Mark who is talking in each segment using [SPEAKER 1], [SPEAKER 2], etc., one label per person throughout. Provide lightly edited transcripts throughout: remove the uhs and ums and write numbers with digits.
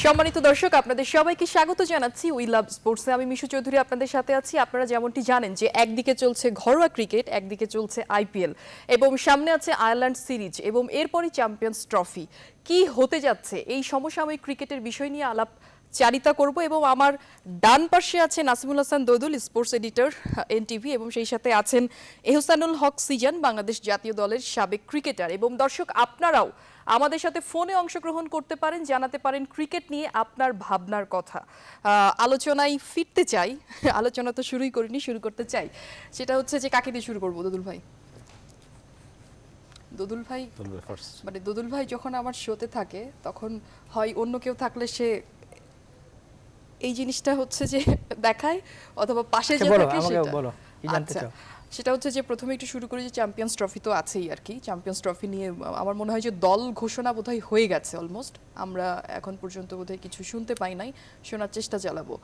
[SPEAKER 1] সম্মানিত দর্শক, আপনাদের সবাইকে স্বাগত জানাচ্ছি উই লাভ স্পোর্টসে। আমি মিশু চৌধুরী আপনাদের সাথে আছি। আপনারা যেমনটি জানেন যে একদিকে চলছে ঘরোয়া ক্রিকেট, একদিকে চলছে আইপিএল এবং সামনে আছে আয়ারল্যান্ড সিরিজ এবং এরপরই চ্যাম্পিয়ন্স ট্রফি। কি হতে যাচ্ছে এই সমসাময়িক ক্রিকেটের বিষয় নিয়ে আলাপ চারিতা করব এবং আমার ডান পাশে আছে নাসিমুল হাসান দোদুল, স্পোর্টস এডিটর এনটিভি, এবং সেই সাথে আছেন এহসানুল হক সিজান, বাংলাদেশ জাতীয় দলের সাবেক ক্রিকেটার। এবং দর্শক, আপনারাও আমাদের সাথে ফোনে অংশগ্রহণ করতে পারেন, জানাতে পারেন ক্রিকেট নিয়ে আপনার ভাবনার কথা। আলোচনায় ফিরতে চাই, আলোচনা তো শুরুই করিনি, শুরু করতে চাই। সেটা হচ্ছে যে কাকে দিয়ে শুরু করবো? দোদুল ভাই, দোদুল ভাই মানে দোদুল ভাই যখন আমার শোতে থাকে তখন হয় অন্য কেউ থাকলে সে এই জিনিসটা হচ্ছে যে দেখায়, অথবা পাশে যে থাকে সেটা। সেটা হচ্ছে যে প্রথমে একটু শুরু করি যে চ্যাম্পিয়ন্স ট্রফি তো আছেই আর কি। চ্যাম্পিয়ন্স ট্রফি নিয়ে আমার মনে হয় যে দল ঘোষণা বোধহয় হয়ে গেছে অলমোস্ট। আমরা এখন পর্যন্ত বোধহয় কিছু শুনতে পাই নাই, শোনার চেষ্টা চালাবো।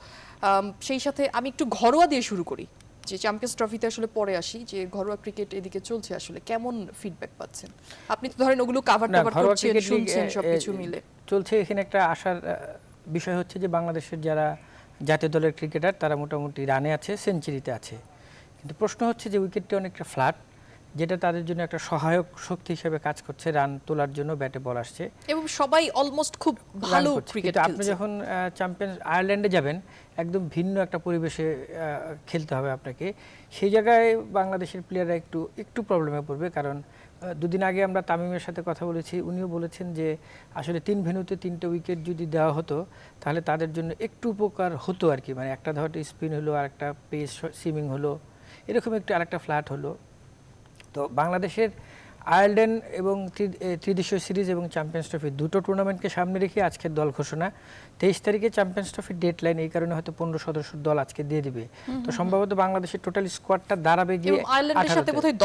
[SPEAKER 1] সেই সাথে আমি একটু ঘরোয়া দিয়ে শুরু করি, যে চ্যাম্পিয়ন্স ট্রফিতে আসলে পরে আসি, যে ঘরোয়া ক্রিকেট এদিকে চলছে, আসলে কেমন ফিডব্যাক পাচ্ছেন আপনি? তো ধরেন ওগুলো কাভার করছেন, শুনছেন, সবকিছু মিলে
[SPEAKER 2] চলছে। এখানে একটা আশার বিষয় হচ্ছে যে বাংলাদেশের যারা জাতীয় দলের ক্রিকেটার তারা মোটামুটি রানে আছে, সেঞ্চুরিতে আছে, কিন্তু প্রশ্ন হচ্ছে যে উইকেটটি অনেকটা ফ্ল্যাট, যেটা তাদের জন্য একটা সহায়ক শক্তি হিসেবে কাজ করছে রান তোলার জন্য। ব্যাটে বল আসছে
[SPEAKER 1] এবং সবাই অলমোস্ট খুব ভালো ক্রিকেট খেলছে।
[SPEAKER 2] আপনি যখন চ্যাম্পিয়ন্স আয়ারল্যান্ডে যাবেন, একদম ভিন্ন একটা পরিবেশে খেলতে হবে আপনাকে। সেই জায়গায় বাংলাদেশের প্লেয়াররা একটু প্রবলেমে পড়বে, কারণ দুদিন আগে আমরা তামিমের সাথে কথা বলেছি, উনিও বলেছেন যে আসলে 3 ভেন্যুতে 3টে উইকেট যদি দেওয়া হতো তাহলে তাদের জন্য একটু উপকার হতো আর কি। মানে একটা ধরতে স্পিন হলো, আর একটা পেস সুইমিং হলো, এরকম একটু আরেকটা ফ্ল্যাট হলো। তো বাংলাদেশের আয়ারল্যান্ড এবং ত্রিদেশীয় সিরিজ এবং চ্যাম্পিয়ন্স ট্রফি দুটো টুর্নামেন্টকে সামনে রেখে আজকের দল ঘোষণা। 23 তারিখে চ্যাম্পিয়ন্স ট্রফির ডেডলাইন, এই কারণে হয়তো 15 সদস্যের দল আজকে দিয়ে দিবে। তো সম্ভবত বাংলাদেশের টোটাল স্কোয়াডটা দাঁড়াবে গিয়ে
[SPEAKER 1] আয়ারল্যান্ডের সাথে বোধহয়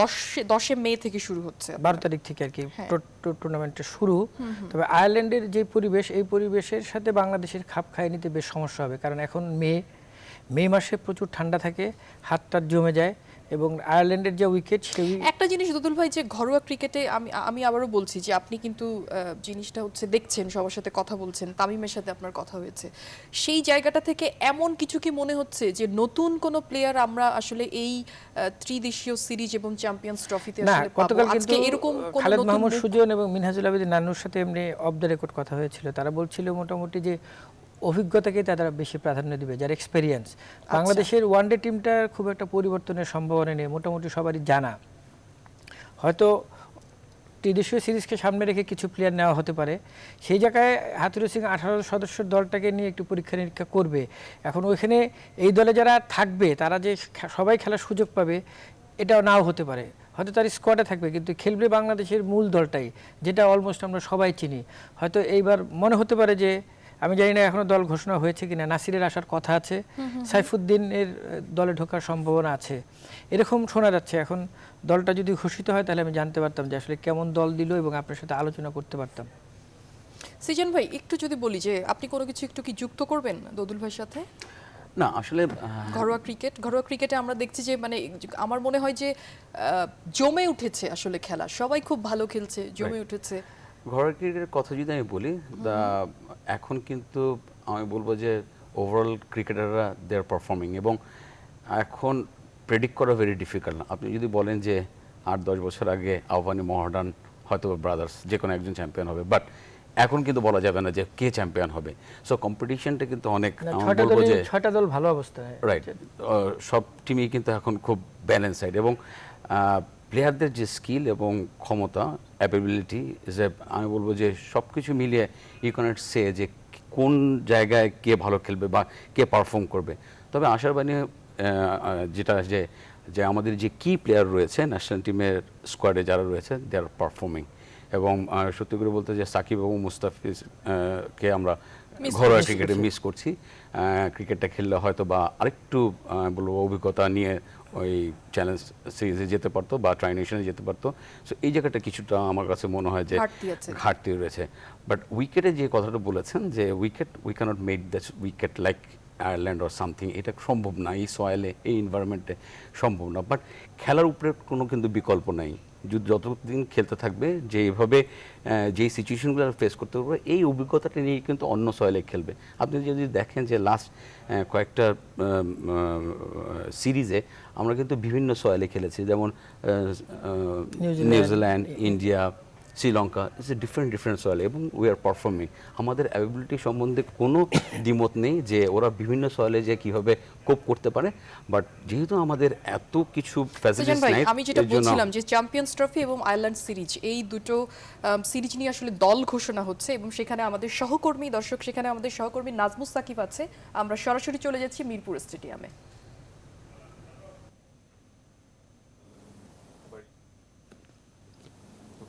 [SPEAKER 1] 10 মে থেকে শুরু হচ্ছে,
[SPEAKER 2] 12 তারিখ থেকে আর কি টুর্নামেন্টের শুরু। তবে আয়ারল্যান্ডের যে পরিবেশ, এই পরিবেশের সাথে বাংলাদেশের খাপ খাইয়ে নিতে বেশ সমস্যা হবে, কারণ এখন মে মাসে প্রচুর ঠান্ডা থাকে, হাতটা জমে যায়। এবং আয়ারল্যান্ডের যে উইকেট, সেই
[SPEAKER 1] একটা জিনিস দুদুল ভাই, যে ঘরোয়া ক্রিকেটে আমি আবারও বলছি যে আপনি কিন্তু জিনিসটা হচ্ছে দেখছেন, সবার সাথে কথা বলছেন, তামিমের সাথে আপনার কথা হয়েছে, সেই জায়গাটা থেকে এমন কিছু কি মনে হচ্ছে যে নতুন কোনো প্লেয়ার আমরা আসলে এই ত্রিদেশীয় সিরিজ এবং চ্যাম্পিয়ন্স ট্রফিতে আসলে পাবো?
[SPEAKER 2] গতকাল
[SPEAKER 1] আজকে এরকম কোন
[SPEAKER 2] খালেদ
[SPEAKER 1] নতুন
[SPEAKER 2] মাহমুদ সুজন এবং মিনহাজুল আবেদীন নান্নুর সাথে এমনি অফ দ্য রেকর্ড কথা হয়েছিল, তারা বলছিল মোটামুটি যে অভিজ্ঞতাকে তারা বেশি প্রাধান্য দিবে, যার এক্সপেরিয়েন্স। বাংলাদেশের ওয়ানডে টিমটার খুব একটা পরিবর্তনের সম্ভাবনা নেই, মোটামুটি সবারই জানা। হয়তো ত্রিদেশীয় সিরিজকে সামনে রেখে কিছু প্লেয়ার নেওয়া হতে পারে, সেই জায়গায় হাতুরু সিং 18 সদস্যের দলটাকে নিয়ে একটু পরীক্ষা নিরীক্ষা করবে। এখন ওইখানে এই দলে যারা থাকবে তারা যে সবাই খেলার সুযোগ পাবে এটাও নাও হতে পারে, হয়তো তার স্কোয়াডে থাকবে, কিন্তু খেলবে বাংলাদেশের মূল দলটাই, যেটা অলমোস্ট আমরা সবাই চিনি। হয়তো এইবার মনে হতে পারে যে, আমি জানি না এখনো দল ঘোষণা হয়েছে কিনা, নাসিরের আসার কথা আছে, সাইফুদ্দিনের দলে ঢোকার সম্ভাবনা আছে, এরকম শোনা যাচ্ছে। এখন দলটা যদি ঘোষিত হয় তাহলে আমি জানতে পারতাম যে আসলে কেমন দল দিল এবং আপনার সাথে আলোচনা করতে পারতাম।
[SPEAKER 1] সিজন ভাই, একটু যদি বলি যে আপনি কোনো কিছু একটু কি যুক্ত করবেন দোদুল ভাইয়ের সাথে?
[SPEAKER 3] না, আসলে
[SPEAKER 1] ঘরোয়া ক্রিকেটে আমরা দেখছি যে মানে আমার মনে হয় যে জমে উঠেছে আসলে খেলা, সবাই খুব ভালো খেলছে, জমে উঠেছে।
[SPEAKER 3] ঘরোয়া ক্রিকেটের কথা যদি আমি বলি, এখন কিন্তু আমি বলবো যে ওভারঅল ক্রিকেটাররা দে আর পারফর্মিং, এবং এখন প্রেডিক্ট করা ভেরি ডিফিকাল্ট। আপনি যদি বলেন যে 8-10 বছর আগে আহ্বানী মহাডান হয়তো ব্রাদার্স যে কোনো একজন চ্যাম্পিয়ন হবে, বাট এখন কিন্তু বলা যাবে না যে কে চ্যাম্পিয়ন হবে। সো কম্পিটিশনটা কিন্তু অনেক, আমি বলবো যে
[SPEAKER 2] 6টা দল ভালো অবস্থায়,
[SPEAKER 3] রাইট, সব টিমই কিন্তু এখন খুব ব্যালেন্স সাইড, এবং প্লেয়ারদের যে স্কিল এবং ক্ষমতা, অ্যাবিলিটি, যে আমি বলবো যে সব কিছু মিলিয়ে ইউ ক্যানট সে যে কোন জায়গায় কে ভালো খেলবে বা কে পারফর্ম করবে। তবে আশার বাণী যেটা যে আমাদের যে কি প্লেয়ার রয়েছে ন্যাশনাল টিমের স্কোয়াডে যারা রয়েছে, দে আর পারফর্মিং। এবং সত্যি করে বলতে যে সাকিব এবং মুস্তাফিজকে আমরা ঘরোয়া ক্রিকেটে মিস করছি। ক্রিকেটটা খেললে হয়তো বা আরেকটু বলবো অভিজ্ঞতা নিয়ে ওই চ্যালেঞ্জ সিরিজে যেতে পারতো বা ট্রাই নেশনে যেতে পারতো। সো এই জায়গাটা কিছুটা আমার কাছে মনে হয় যে ঘাটতি রয়েছে। বাট উইকেটে যে কথাটা বলেছেন যে we cannot make that wicket like Ireland or something, এটা সম্ভব না, এই সয়েলে এই এনভায়রনমেন্টে সম্ভব না। বাট খেলার উপরে কোনো কিন্তু বিকল্প নাই। যতদিন খেলতে থাকবে যে এইভাবে যেই সিচুয়েশনগুলো ফেস করতে পারবে এই অভিজ্ঞতাটা নিয়ে কিন্তু অন্য সয়েলে খেলবে। আপনি যদি দেখেন যে লাস্ট কয়েকটা সিরিজে আমরা কিন্তু বিভিন্ন সয়েলে খেলেছি, যেমন New Zealand, India, Sri Lanka, it's a different soil এবং উই আর পারফর্মিং। আমাদের অ্যাবিলিটি সম্বন্ধে কোনো দ্বিমত নেই যে ওরা বিভিন্ন সয়েলে যে কীভাবে কোপ করতে পারে, বাট যেহেতু আমাদের এত কিছু
[SPEAKER 1] সুজন
[SPEAKER 3] ফ্যাসিলিটিস
[SPEAKER 1] ভাই,
[SPEAKER 3] নাই,
[SPEAKER 1] আমি যেটা
[SPEAKER 3] এর জন্য
[SPEAKER 1] বলছিলাম যে চ্যাম্পিয়ন্স ট্রফি এবং আয়ারল্যান্ড সিরিজ, এই দুটো সিরিজ নিয়ে আসলে দল ঘোষণা হচ্ছে এবং সেখানে আমাদের সহকর্মী দর্শক, সেখানে আমাদের সহকর্মী নাজমুস সাকিব আছে। আমরা সরাসরি চলে যাচ্ছি মিরপুর স্টেডিয়ামে।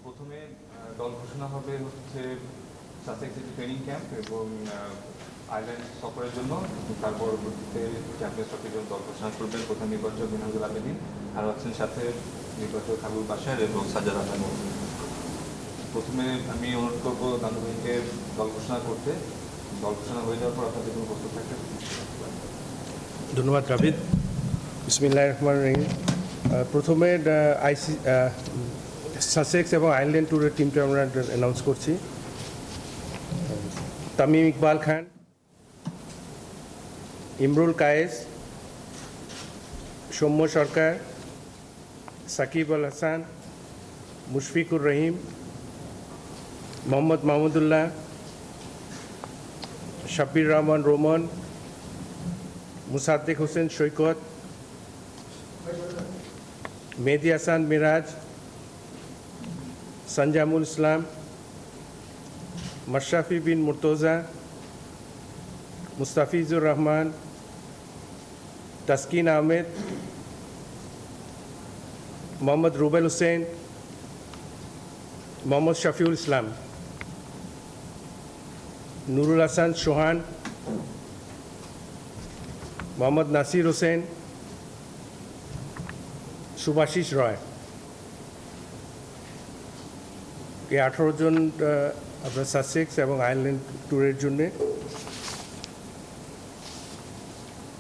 [SPEAKER 4] প্রথমে দল ঘোষণা হবে হচ্ছে সাসেক্স ট্রেনিং ক্যাম্প এবং আইল্যান্ড সফরের জন্য, তার পরবর্তীতে চ্যাম্পিয়ন্স ট্রফির জন্য দল ঘোষণা করবেন প্রধান নির্বাচক মিনহাজুল আবেদিন, আর আছেন সাথে নির্বাচক আবুল বাশার এবং সাজ্জাদ আহমেদ। প্রথমে আমি অনুরোধ করবো নানু ভাইকে দল ঘোষণা করতে। দল ঘোষণা হয়ে যাওয়ার পর আপনাদের কোনো প্রশ্ন থাকলে।
[SPEAKER 5] ধন্যবাদ রাবিদ। বিসমিল্লাহির রহমানির রহিম। প্রথমে সাসেক্স এবং আয়ারল্যান্ড ট্যুরের টিমটা আমরা অ্যানাউন্স করছি। তামিম ইকবাল খান, ইমরুল কায়েস, সৌম্য সরকার, সাকিব আল হাসান, মুশফিকুর রহিম, মোহাম্মদ মাহমুদুল্লাহ, শাব্বির রহমান রোমন, মুসাদ্দেক হোসেন সৈকত, মেহেদি হাসান মিরাজ, সঞ্জামুল ইসলাম, মাশরাফি বিন মুর্তজা, মুস্তাফিজুর রহমান, তাসকিন আহমেদ, মোহাম্মদ রুবেল হোসেন, মোহাম্মদ শফিউল ইসলাম, নুরুল হাসান সোহান, মোহাম্মদ নাসির হোসেন, সুভাশিস রয়। এই 18 জন আপনার সাসেক্স এবং আয়ারল্যান্ড ট্যুরের জন্যে।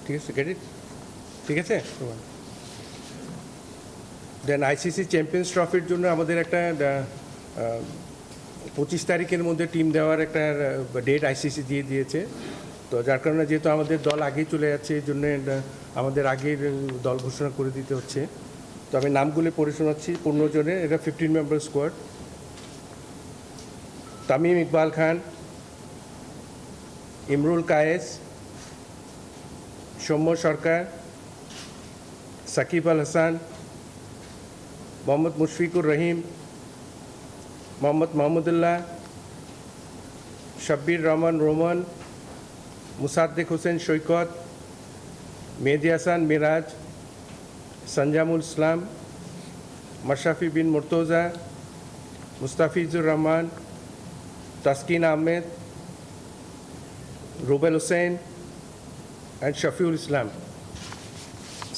[SPEAKER 5] ঠিক আছে, গেট ইট? ঠিক আছে। দেন আইসিসি চ্যাম্পিয়ন্স ট্রফির জন্য আমাদের একটা 25 তারিখের মধ্যে টিম দেওয়ার একটা ডেট আইসিসি দিয়ে দিয়েছে। তো যার কারণে যেহেতু আমাদের দল আগেই চলে যাচ্ছে, এই জন্যে আমাদের আগের দল ঘোষণা করে দিতে হচ্ছে। তো আমি নামগুলো পড়ে শোনাচ্ছি 15 জনের। এটা 15 member squad. Tamim Iqbal Khan, Imrul Kayes, Soumya Sarkar, Shakib Al Hasan, Mohammad Mushfiqur Rahim, Mohammad Mahmudullah, Sabbir Rahman Roman, Mosaddek Hossain Saikat, Mehedi Hasan Miraz, Sanjamul Islam, Mashrafe Bin Mortaza, Mustafizur Rahman, Taskin Ahmed, Rubel Hossain and Shafiul Islam.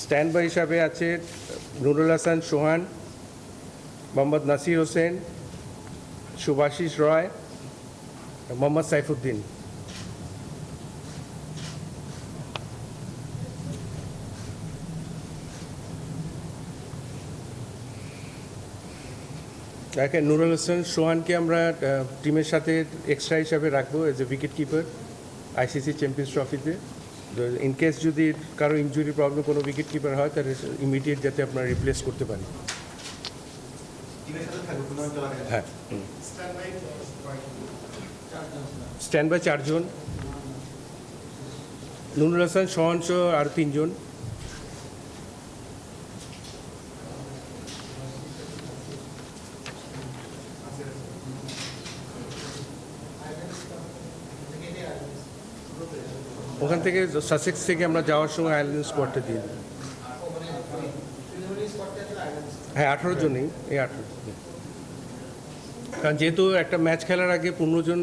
[SPEAKER 5] Stand by হিসাবে আছে নুরুল হাসান সোহান, মোহাম্মদ নাসির হোসেন, সুভাশিস রয়, মোহাম্মদ সাইফুদ্দিন। দেখেন, নুরুল হাসান সোহানকে আমরা টিমের সাথে এক্সট্রা হিসাবে রাখবো as a wicket keeper ICC champions ট্রফিতে। ইন কেস যদি কারো ইনজুরি প্রবলেম কোনো উইকেট কিপার হয়, তাহলে ইমিডিয়েট যাতে আপনারা রিপ্লেস করতে পারি। হ্যাঁ, স্ট্যান্ড বাই 4 জন, নুরুল হাসান সোহান সহ আর 3 জন। ওখান থেকে সাসেক্স থেকে আমরা যাওয়ার সময় আয়ারল্যান্ড স্কোয়াডটা দিয়ে দিই। হ্যাঁ, 18 জনই, এই 18। কারণ যেহেতু একটা ম্যাচ খেলার আগে 15 জন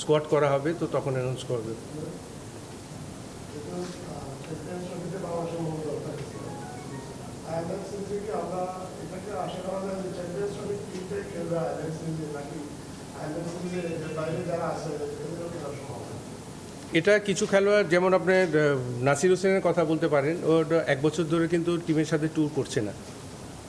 [SPEAKER 5] স্কোয়াড করা হবে, তো তখন অ্যানাউন্স করবে। এটা কিছু খেলোয়াড়, যেমন আপনার নাসির হোসেনের কথা বলতে পারেন। ওর 1 বছর ধরে কিন্তু টিমের সাথে ট্যুর করছে না।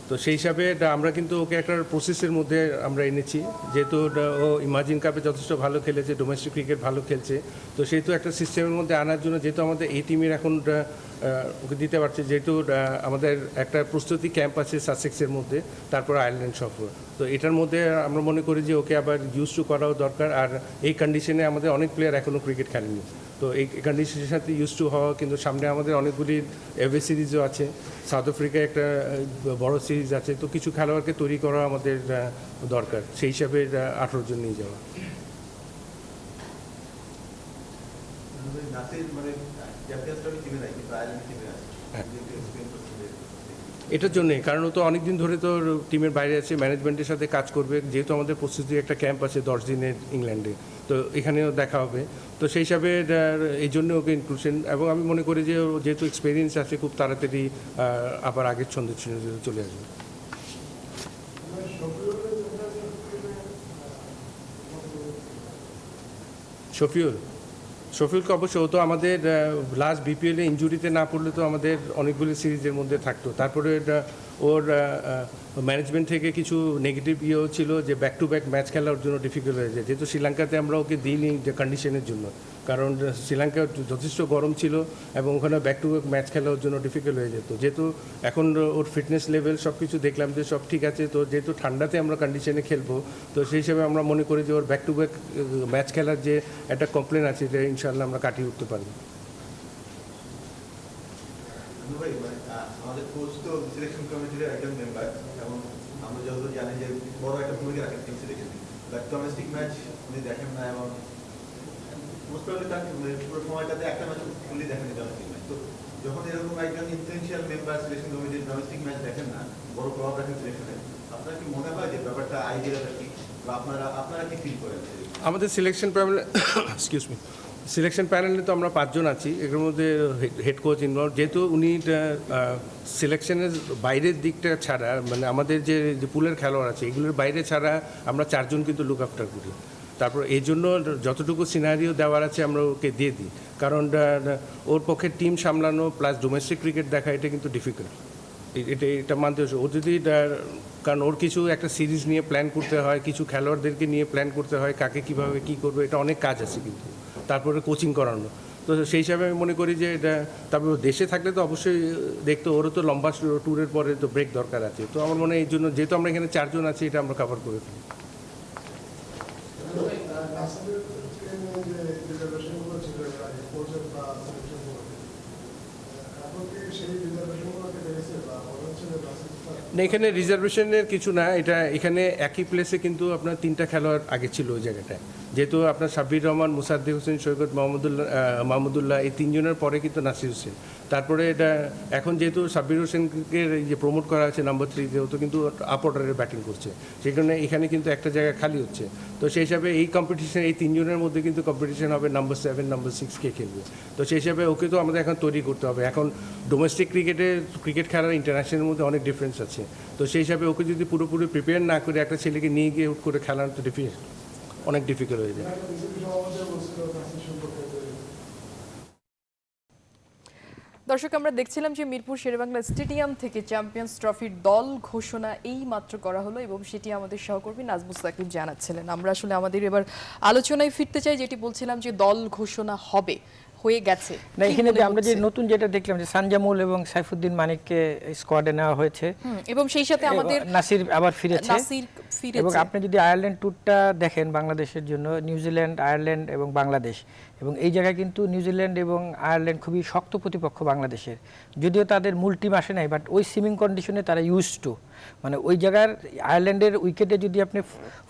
[SPEAKER 5] তো সেই হিসাবে আমরা কিন্তু ওকে একটা প্রসেসের মধ্যে আমরা এনেছি, যেহেতু ও ইমাজিন কাপে যথেষ্ট ভালো খেলেছে, ডোমেস্টিক ক্রিকেট ভালো খেলছে, তো সেহেতু একটা সিস্টেমের মধ্যে আনার জন্য, যেহেতু আমাদের এই টিমের এখন ওকে দিতে পারছে, যেহেতু আমাদের একটা প্রস্তুতি ক্যাম্প আছে সাসেক্সের মধ্যে, তারপর আয়ারল্যান্ড সফর, তো এটার মধ্যে আমরা মনে করি যে ওকে আবার ইউজ টু করাও দরকার। আর এই কন্ডিশনে আমাদের অনেক প্লেয়ার এখনও ক্রিকেট খেলেনি, তো এই কন্ডিশনের সাথে ইউজ টু হওয়া, কিন্তু সামনে আমাদের অনেকগুলি এভে সিরিজও আছে, সাউথ আফ্রিকায় একটা বড় সিরিজ আছে, তো কিছু খেলোয়াড়কে তৈরি করা আমাদের দরকার, সেই হিসাবে 18 জন নিয়ে যাওয়া। এটার জন্যে, কারণ ও তো অনেকদিন ধরে তো টিমের বাইরে আছে, ম্যানেজমেন্টের সাথে কাজ করবে, যেহেতু আমাদের প্রস্তুতি একটা ক্যাম্প আছে 10 দিনের ইংল্যান্ডে, তো এখানেও দেখা হবে, তো সেই হিসাবে এই জন্য ওকে ইনক্লুশন, এবং আমি মনে করি যে যেহেতু এক্সপিরিয়েন্স আছে, খুব তাড়াতাড়ি আবার আগের ছন্দে চলে আসবে। শফিউলকে অবশ্য, ও তো আমাদের লাস্ট বিপিএলে ইনজুরিতে না পড়লে তো আমাদের অনেকগুলি সিরিজের মধ্যে থাকতো, তারপরে ওর ম্যানেজমেন্ট থেকে কিছু নেগেটিভ ইয়েও ছিল যে ব্যাক টু ব্যাক ম্যাচ খেলার জন্য ডিফিকাল্ট হয়ে যায়, যেহেতু শ্রীলঙ্কাতে আমরা ওকে দিইনি যে কন্ডিশনের জন্য, কারণ শ্রীলঙ্কা যথেষ্ট গরম ছিল এবং ওখানে ব্যাক টু ব্যাক ম্যাচ খেলার জন্য ডিফিকাল্ট হয়ে যেত, যেহেতু এখন ওর ফিটনেস লেভেল সব কিছু দেখলাম যে সব ঠিক আছে, তো যেহেতু ঠান্ডাতে আমরা কন্ডিশনে খেলবো, তো সেই হিসাবে আমরা মনে করি যে ওর ব্যাক টু ব্যাক ম্যাচ খেলার যে একটা কমপ্লেন আছে, এটা ইনশাআল্লাহ আমরা কাটিয়ে উঠতে পারবো।
[SPEAKER 6] আমাদের কোচ তো সিলেকশন কমিটির একজন মেম্বার, এবং আমরা যতদূর জানি যে বড় একটা ভূমিকা রাখেন টিম সিলেকশনে, বাট ডোমেস্টিক ম্যাচ উনি দেখেন না, এবং মোস্ট প্রবলি তার পুরো সময়টাতে একটা ম্যাচ ফুললি দেখেন ডোমেস্টিক ম্যাচ। তো যখন এরকম একজন ইনফ্লুয়েন্সিয়াল মেম্বার সিলেকশন কমিটির ডোমেস্টিক ম্যাচ দেখেন না, বড় প্রভাব রাখেন সিলেকশনে, আপনার কি মনে হয় যে ব্যাপারটা আইডিয়াটা কি, বা আপনারা কি ফিল করেন?
[SPEAKER 5] আমাদের selection panel, excuse me, selection প্যানেলে তো আমরা 5 জন আছি, এর মধ্যে হেড কোচ ইনভলভ, যেহেতু উনি সিলেকশনের বাইরের দিকটা ছাড়া, মানে আমাদের যে পুলের খেলোয়াড় আছে এগুলোর বাইরে ছাড়া আমরা 4 জন কিন্তু লুক আফটার করি, তারপর এই জন্য যতটুকু সিনারিও দেওয়ার আছে আমরা ওকে দিয়ে দিই, কারণ ওর পক্ষে টিম সামলানো প্লাস ডোমেস্টিক ক্রিকেট দেখা এটা কিন্তু ডিফিকাল্ট, এটা মানতে হচ্ছে। ও যদি, কারণ ওর কিছু একটা সিরিজ নিয়ে প্ল্যান করতে হয়, কিছু খেলোয়াড়দেরকে নিয়ে প্ল্যান করতে হয়, কাকে কীভাবে কী করবে, এটা অনেক কাজ আছে কিন্তু, তারপরে কোচিং করানো, তো সেই হিসাবে আমি মনে করি যে এটা, তারপর দেশে থাকলে তো অবশ্যই দেখতো, ওরও তো লম্বা ট্যুরের পরে তো ব্রেক দরকার আছে, তো আমার মনে হয় এই জন্য, যেহেতু আমরা এখানে 4 জন আছি, এটা আমরা কভার করে ফেলি। না, এখানে রিজার্ভেশনের কিছু না, এটা এখানে একই প্লেসে কিন্তু আপনার 3টা খেলোয়াড় আগে ছিল ওই জায়গাটায়, যেহেতু আপনার সাব্বির রহমান, মুসাদ্দিক হোসেন, সৈকত মাহমুদুল্লাহ এই 3 জনের পরে কিন্তু নাসির হোসেন, তারপরে এটা এখন যেহেতু সাব্বির হোসেনকে যে প্রমোট করা আছে নাম্বার 3 যেহেতু কিন্তু আপ অর্ডারে ব্যাটিং করছে, সেই কারণে এখানে কিন্তু একটা জায়গা খালি হচ্ছে, তো সেই হিসাবে এই কম্পিটিশন, এই 3 জনের মধ্যে কিন্তু কম্পিটিশন হবে নাম্বার 7, নাম্বার 6 কে খেলবে, তো সেই হিসাবে ওকে তো আমাদের এখন তৈরি করতে হবে। এখন ডোমেস্টিক ক্রিকেট খেলার ইন্টারন্যাশনালের মধ্যে অনেক ডিফারেন্স আছে, তো সেই হিসাবে ওকে যদি পুরোপুরি প্রিপেয়ার না করে একটা ছেলেকে নিয়ে গিয়ে হুট করে খেলানো তো অনেক ডিফিকাল্ট হয়ে যায়।
[SPEAKER 1] দর্শক, আমরা দেখছিলাম যে মিরপুর শেরেবাংলা স্টেডিয়াম থেকে চ্যাম্পিয়ন্স ট্রফির দল ঘোষণা এই মাত্র করা হলো, এবং সেটি আমাদের সহকর্মী নাজমুস সাকিব জানাচ্ছিলেন। আমরা আসলে আমাদের এবার আলোচনায় ফিরতে চাই, যেটি বলছিলাম যে দল ঘোষণা হবে, হয়ে গেছে
[SPEAKER 2] না, এখানে যে আমরা যে নতুন যেটা দেখলাম যে সানজামুল এবং সাইফুদ্দিন মানিককে স্কোয়াডে নেওয়া হয়েছে,
[SPEAKER 1] এবং সেই সাথে আমাদের
[SPEAKER 2] নাসির আবার ফিরেছে, এবং
[SPEAKER 1] ফিরেছে।
[SPEAKER 2] আপনি যদি আয়ারল্যান্ড ট্যুরটা দেখেন বাংলাদেশের জন্য, নিউজিল্যান্ড, আয়ারল্যান্ড এবং বাংলাদেশ, এবং এই জায়গায় কিন্তু নিউজিল্যান্ড এবং আয়ারল্যান্ড খুবই শক্ত প্রতিপক্ষ বাংলাদেশের, যদিও তাদের মূল টিম আসে নাই, বাট ওই সুইমিং কন্ডিশনে তারা ইউজ টু, মানে ওই জায়গার আয়ারল্যান্ডের উইকেটে যদি আপনি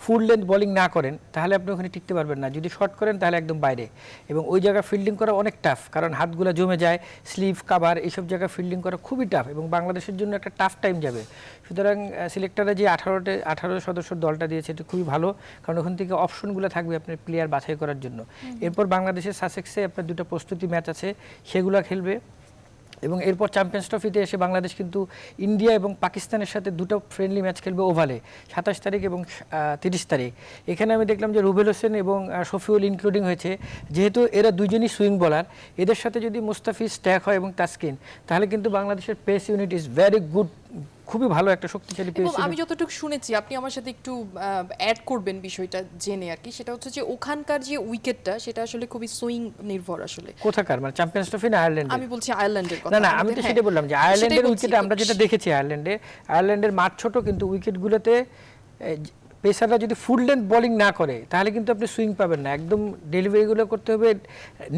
[SPEAKER 2] ফুল লেন্থ বোলিং না করেন তাহলে আপনি ওখানে টিকতে পারবেন না, যদি শর্ট করেন তাহলে একদম বাইরে, এবং ওই জায়গায় ফিল্ডিং করা অনেক টাফ, কারণ হাতগুলো জমে যায়, স্লিভ কাভার এইসব জায়গায় ফিল্ডিং করা খুবই টাফ, এবং বাংলাদেশের জন্য একটা টাফ টাইম যাবে। সুতরাং সিলেক্টররা যে 18 সদস্যের দলটা দিয়েছে এটা খুবই ভালো, কারণ ওখান থেকে অপশনগুলো থাকবে আপনার প্লেয়ার বাছাই করার জন্য। এরপর বাংলাদেশের সাসেক্সে আপনার 2টা প্রস্তুতি ম্যাচ আছে, সেগুলো খেলবে, এবং এরপর চ্যাম্পিয়ন্স ট্রফিতে এসে বাংলাদেশ কিন্তু ইন্ডিয়া এবং পাকিস্তানের সাথে 2টা ফ্রেন্ডলি ম্যাচ খেলবে ওভালে, 27 তারিখ এবং 30 তারিখ। এখানে আমি দেখলাম যে রুবেল হোসেন এবং শফিউল ইনক্লুডিং হয়েছে, যেহেতু এরা দুজনই সুইং বোলার, এদের সাথে যদি মুস্তাফিজ স্ট্যাক হয় এবং তাসকিন, তাহলে কিন্তু বাংলাদেশের pace unit is very good খুবই ভালো একটা শক্তিশালী
[SPEAKER 1] এবং
[SPEAKER 2] পেস
[SPEAKER 1] আমি যতটুকু শুনেছি, আপনি আমার সাথে একটু অ্যাড করবেন বিষয়টা জেনে আর কি, সেটা হচ্ছে যে ওখানকার যে উইকেটটা সেটা আসলে খুবই সুইং নির্ভর আসলে।
[SPEAKER 2] কোথাকার মানে চ্যাম্পিয়ন্স ট্রফি না আয়ারল্যান্ড?
[SPEAKER 1] আমি বলছি আয়ারল্যান্ডের কথা।
[SPEAKER 2] না না, আমি তো
[SPEAKER 1] হ্যাঁ,
[SPEAKER 2] সেটা বললাম যে আয়ারল্যান্ডের
[SPEAKER 1] সেটাই বলছি।
[SPEAKER 2] উইকেটে আমরা যেটা দেখেছি, আয়ারল্যান্ডের মাঠ ছোট, কিন্তু উইকেটগুলোতে পেসাররা যদি ফুল লেন্থ বোলিং না করে তাহলে কিন্তু আপনি সুইং পাবেন না। একদম ডেলিভারিগুলো করতে হবে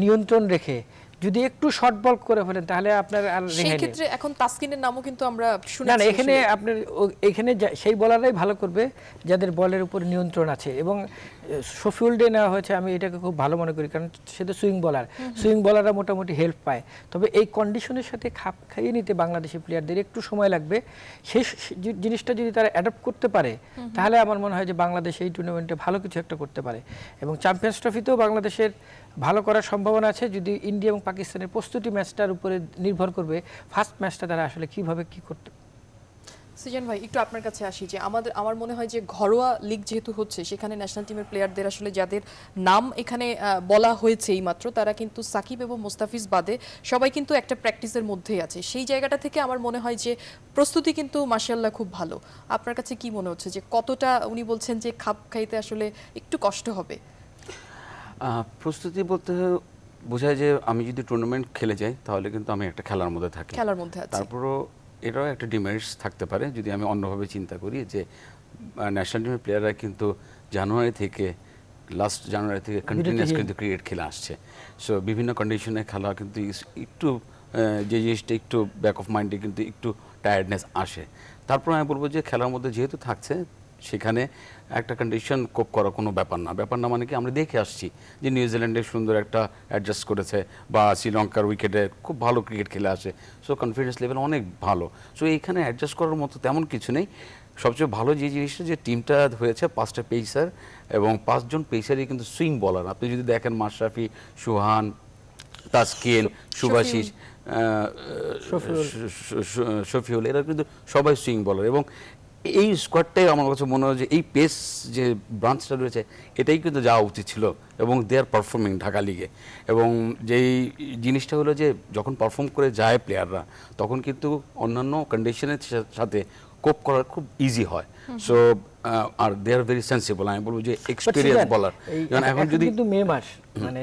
[SPEAKER 2] নিয়ন্ত্রণ রেখে। যদি একটু শর্ট বল করে ফেলেন তাহলে আপনার আর
[SPEAKER 1] সেই
[SPEAKER 2] রেহাই নেই।
[SPEAKER 1] ক্ষেত্রে এখন তাসকিনের নামও কিন্তু আমরা
[SPEAKER 2] না
[SPEAKER 1] শুনেছি
[SPEAKER 2] না, এখানে
[SPEAKER 1] আসলে।
[SPEAKER 2] আপনার এখানে সেই বলাররাই ভালো করবে যাদের বলের উপর নিয়ন্ত্রণ আছে, এবং শফিউল ডে নেওয়া হয়েছে, আমি এটাকে খুব ভালো মনে করি, কারণ সে তো সুইং বলাররা মোটামুটি হেল্প পায়। তবে এই কন্ডিশনের সাথে খাপ খাইয়ে নিতে বাংলাদেশি প্লেয়ারদের একটু সময় লাগবে। সেই জিনিসটা যদি তারা অ্যাডপ্ট করতে পারে তাহলে আমার মনে হয় যে বাংলাদেশ এই টুর্নামেন্টে ভালো কিছু একটা করতে পারে। এবং চ্যাম্পিয়ন্স ট্রফিতেও বাংলাদেশের ভালো করার সম্ভাবনা আছে, যদি ইন্ডিয়া এবং পাকিস্তানের প্রস্তুতি ম্যাচটার উপরে নির্ভর করবে ফার্স্ট ম্যাচটা তারা আসলে কিভাবে কি করতে।
[SPEAKER 1] সিজন ভাই, একটু আপনার কাছে আসি যে আমার মনে হয় যে ঘরোয়া লিগ যেহেতু হচ্ছে, সেখানে ন্যাশনাল টিমের প্লেয়ারদের আসলে যাদের নাম এখানে বলা হয়েছে এইমাত্র, তারা কিন্তু সাকিব এবং মোস্তাফিজ বাদে সবাই কিন্তু একটা প্র্যাকটিসের মধ্যেই আছে। সেই জায়গাটা থেকে আমার মনে হয় যে প্রস্তুতি কিন্তু মাশাআল্লাহ খুব ভালো। আপনার কাছে কি মনে হচ্ছে যে কতটা উনি বলছেন যে খাপ খাইতে আসলে একটু কষ্ট হবে?
[SPEAKER 3] প্রস্তুতি বলতে বোঝায় যে আমি যদি টুর্নামেন্ট খেলে যাই তাহলে কিন্তু আমি একটা খেলার মধ্যে থাকি,
[SPEAKER 1] খেলার মধ্যে আছে।
[SPEAKER 3] তারপরও এটাও একটা ডিমেরিটস থাকতে পারে যদি আমি অন্যভাবে চিন্তা করি যে ন্যাশনাল টিমের প্লেয়াররা কিন্তু লাস্ট জানুয়ারি থেকে কন্টিনিউয়াস কিন্তু ক্রিকেট খেলে আসছে। সো বিভিন্ন কন্ডিশনে খেলা কিন্তু একটু যে জিনিসটা একটু ব্যাক অফ মাইন্ডে কিন্তু একটু টায়ার্ডনেস আসে। তারপর আমি বলবো যে খেলার মধ্যে যেহেতু থাকছে, সেখানে একটা কন্ডিশন কোপ করা কোনো ব্যাপার না মানে কি আমরা দেখে আসছি যে নিউজিল্যান্ডে সুন্দর একটা অ্যাডজাস্ট করেছে, বা শ্রীলঙ্কার উইকেটে খুব ভালো ক্রিকেট খেলে আসে। সো কনফিডেন্স লেভেল অনেক ভালো। সো এইখানে অ্যাডজাস্ট করার মতো তেমন কিছু নেই। সবচেয়ে ভালো যে জিনিসটা যে টিমটা হয়েছে 5টা পেসার, এবং 5জন পেসারই কিন্তু সুইং বলার। আপনি যদি দেখেন মাশরাফি, সুহান, তাসকিন, সুভাশিস, শফিউল, এরা কিন্তু সবাই সুইং বলার। এবং এই স্কোয়াডটাই আমার কাছে মনে হয় যে এই পেস যে ব্রাঞ্চটা রয়েছে এটাই কিন্তু যাওয়া উচিত ছিল, এবং দে আর পারফর্মিং ঢাকা লিগে। এবং যেই জিনিসটা হলো যে যখন পারফর্ম করে যায় প্লেয়াররা, তখন কিন্তু অন্যান্য কন্ডিশনের সাথে কোপ করা খুব ইজি হয়। সো আর দে আর ভেরি সেন্সিবল। আমি বলবো যে এক্সপেরিয়েন্স বলার।
[SPEAKER 2] এখন যদি কিন্তু মে মাস, মানে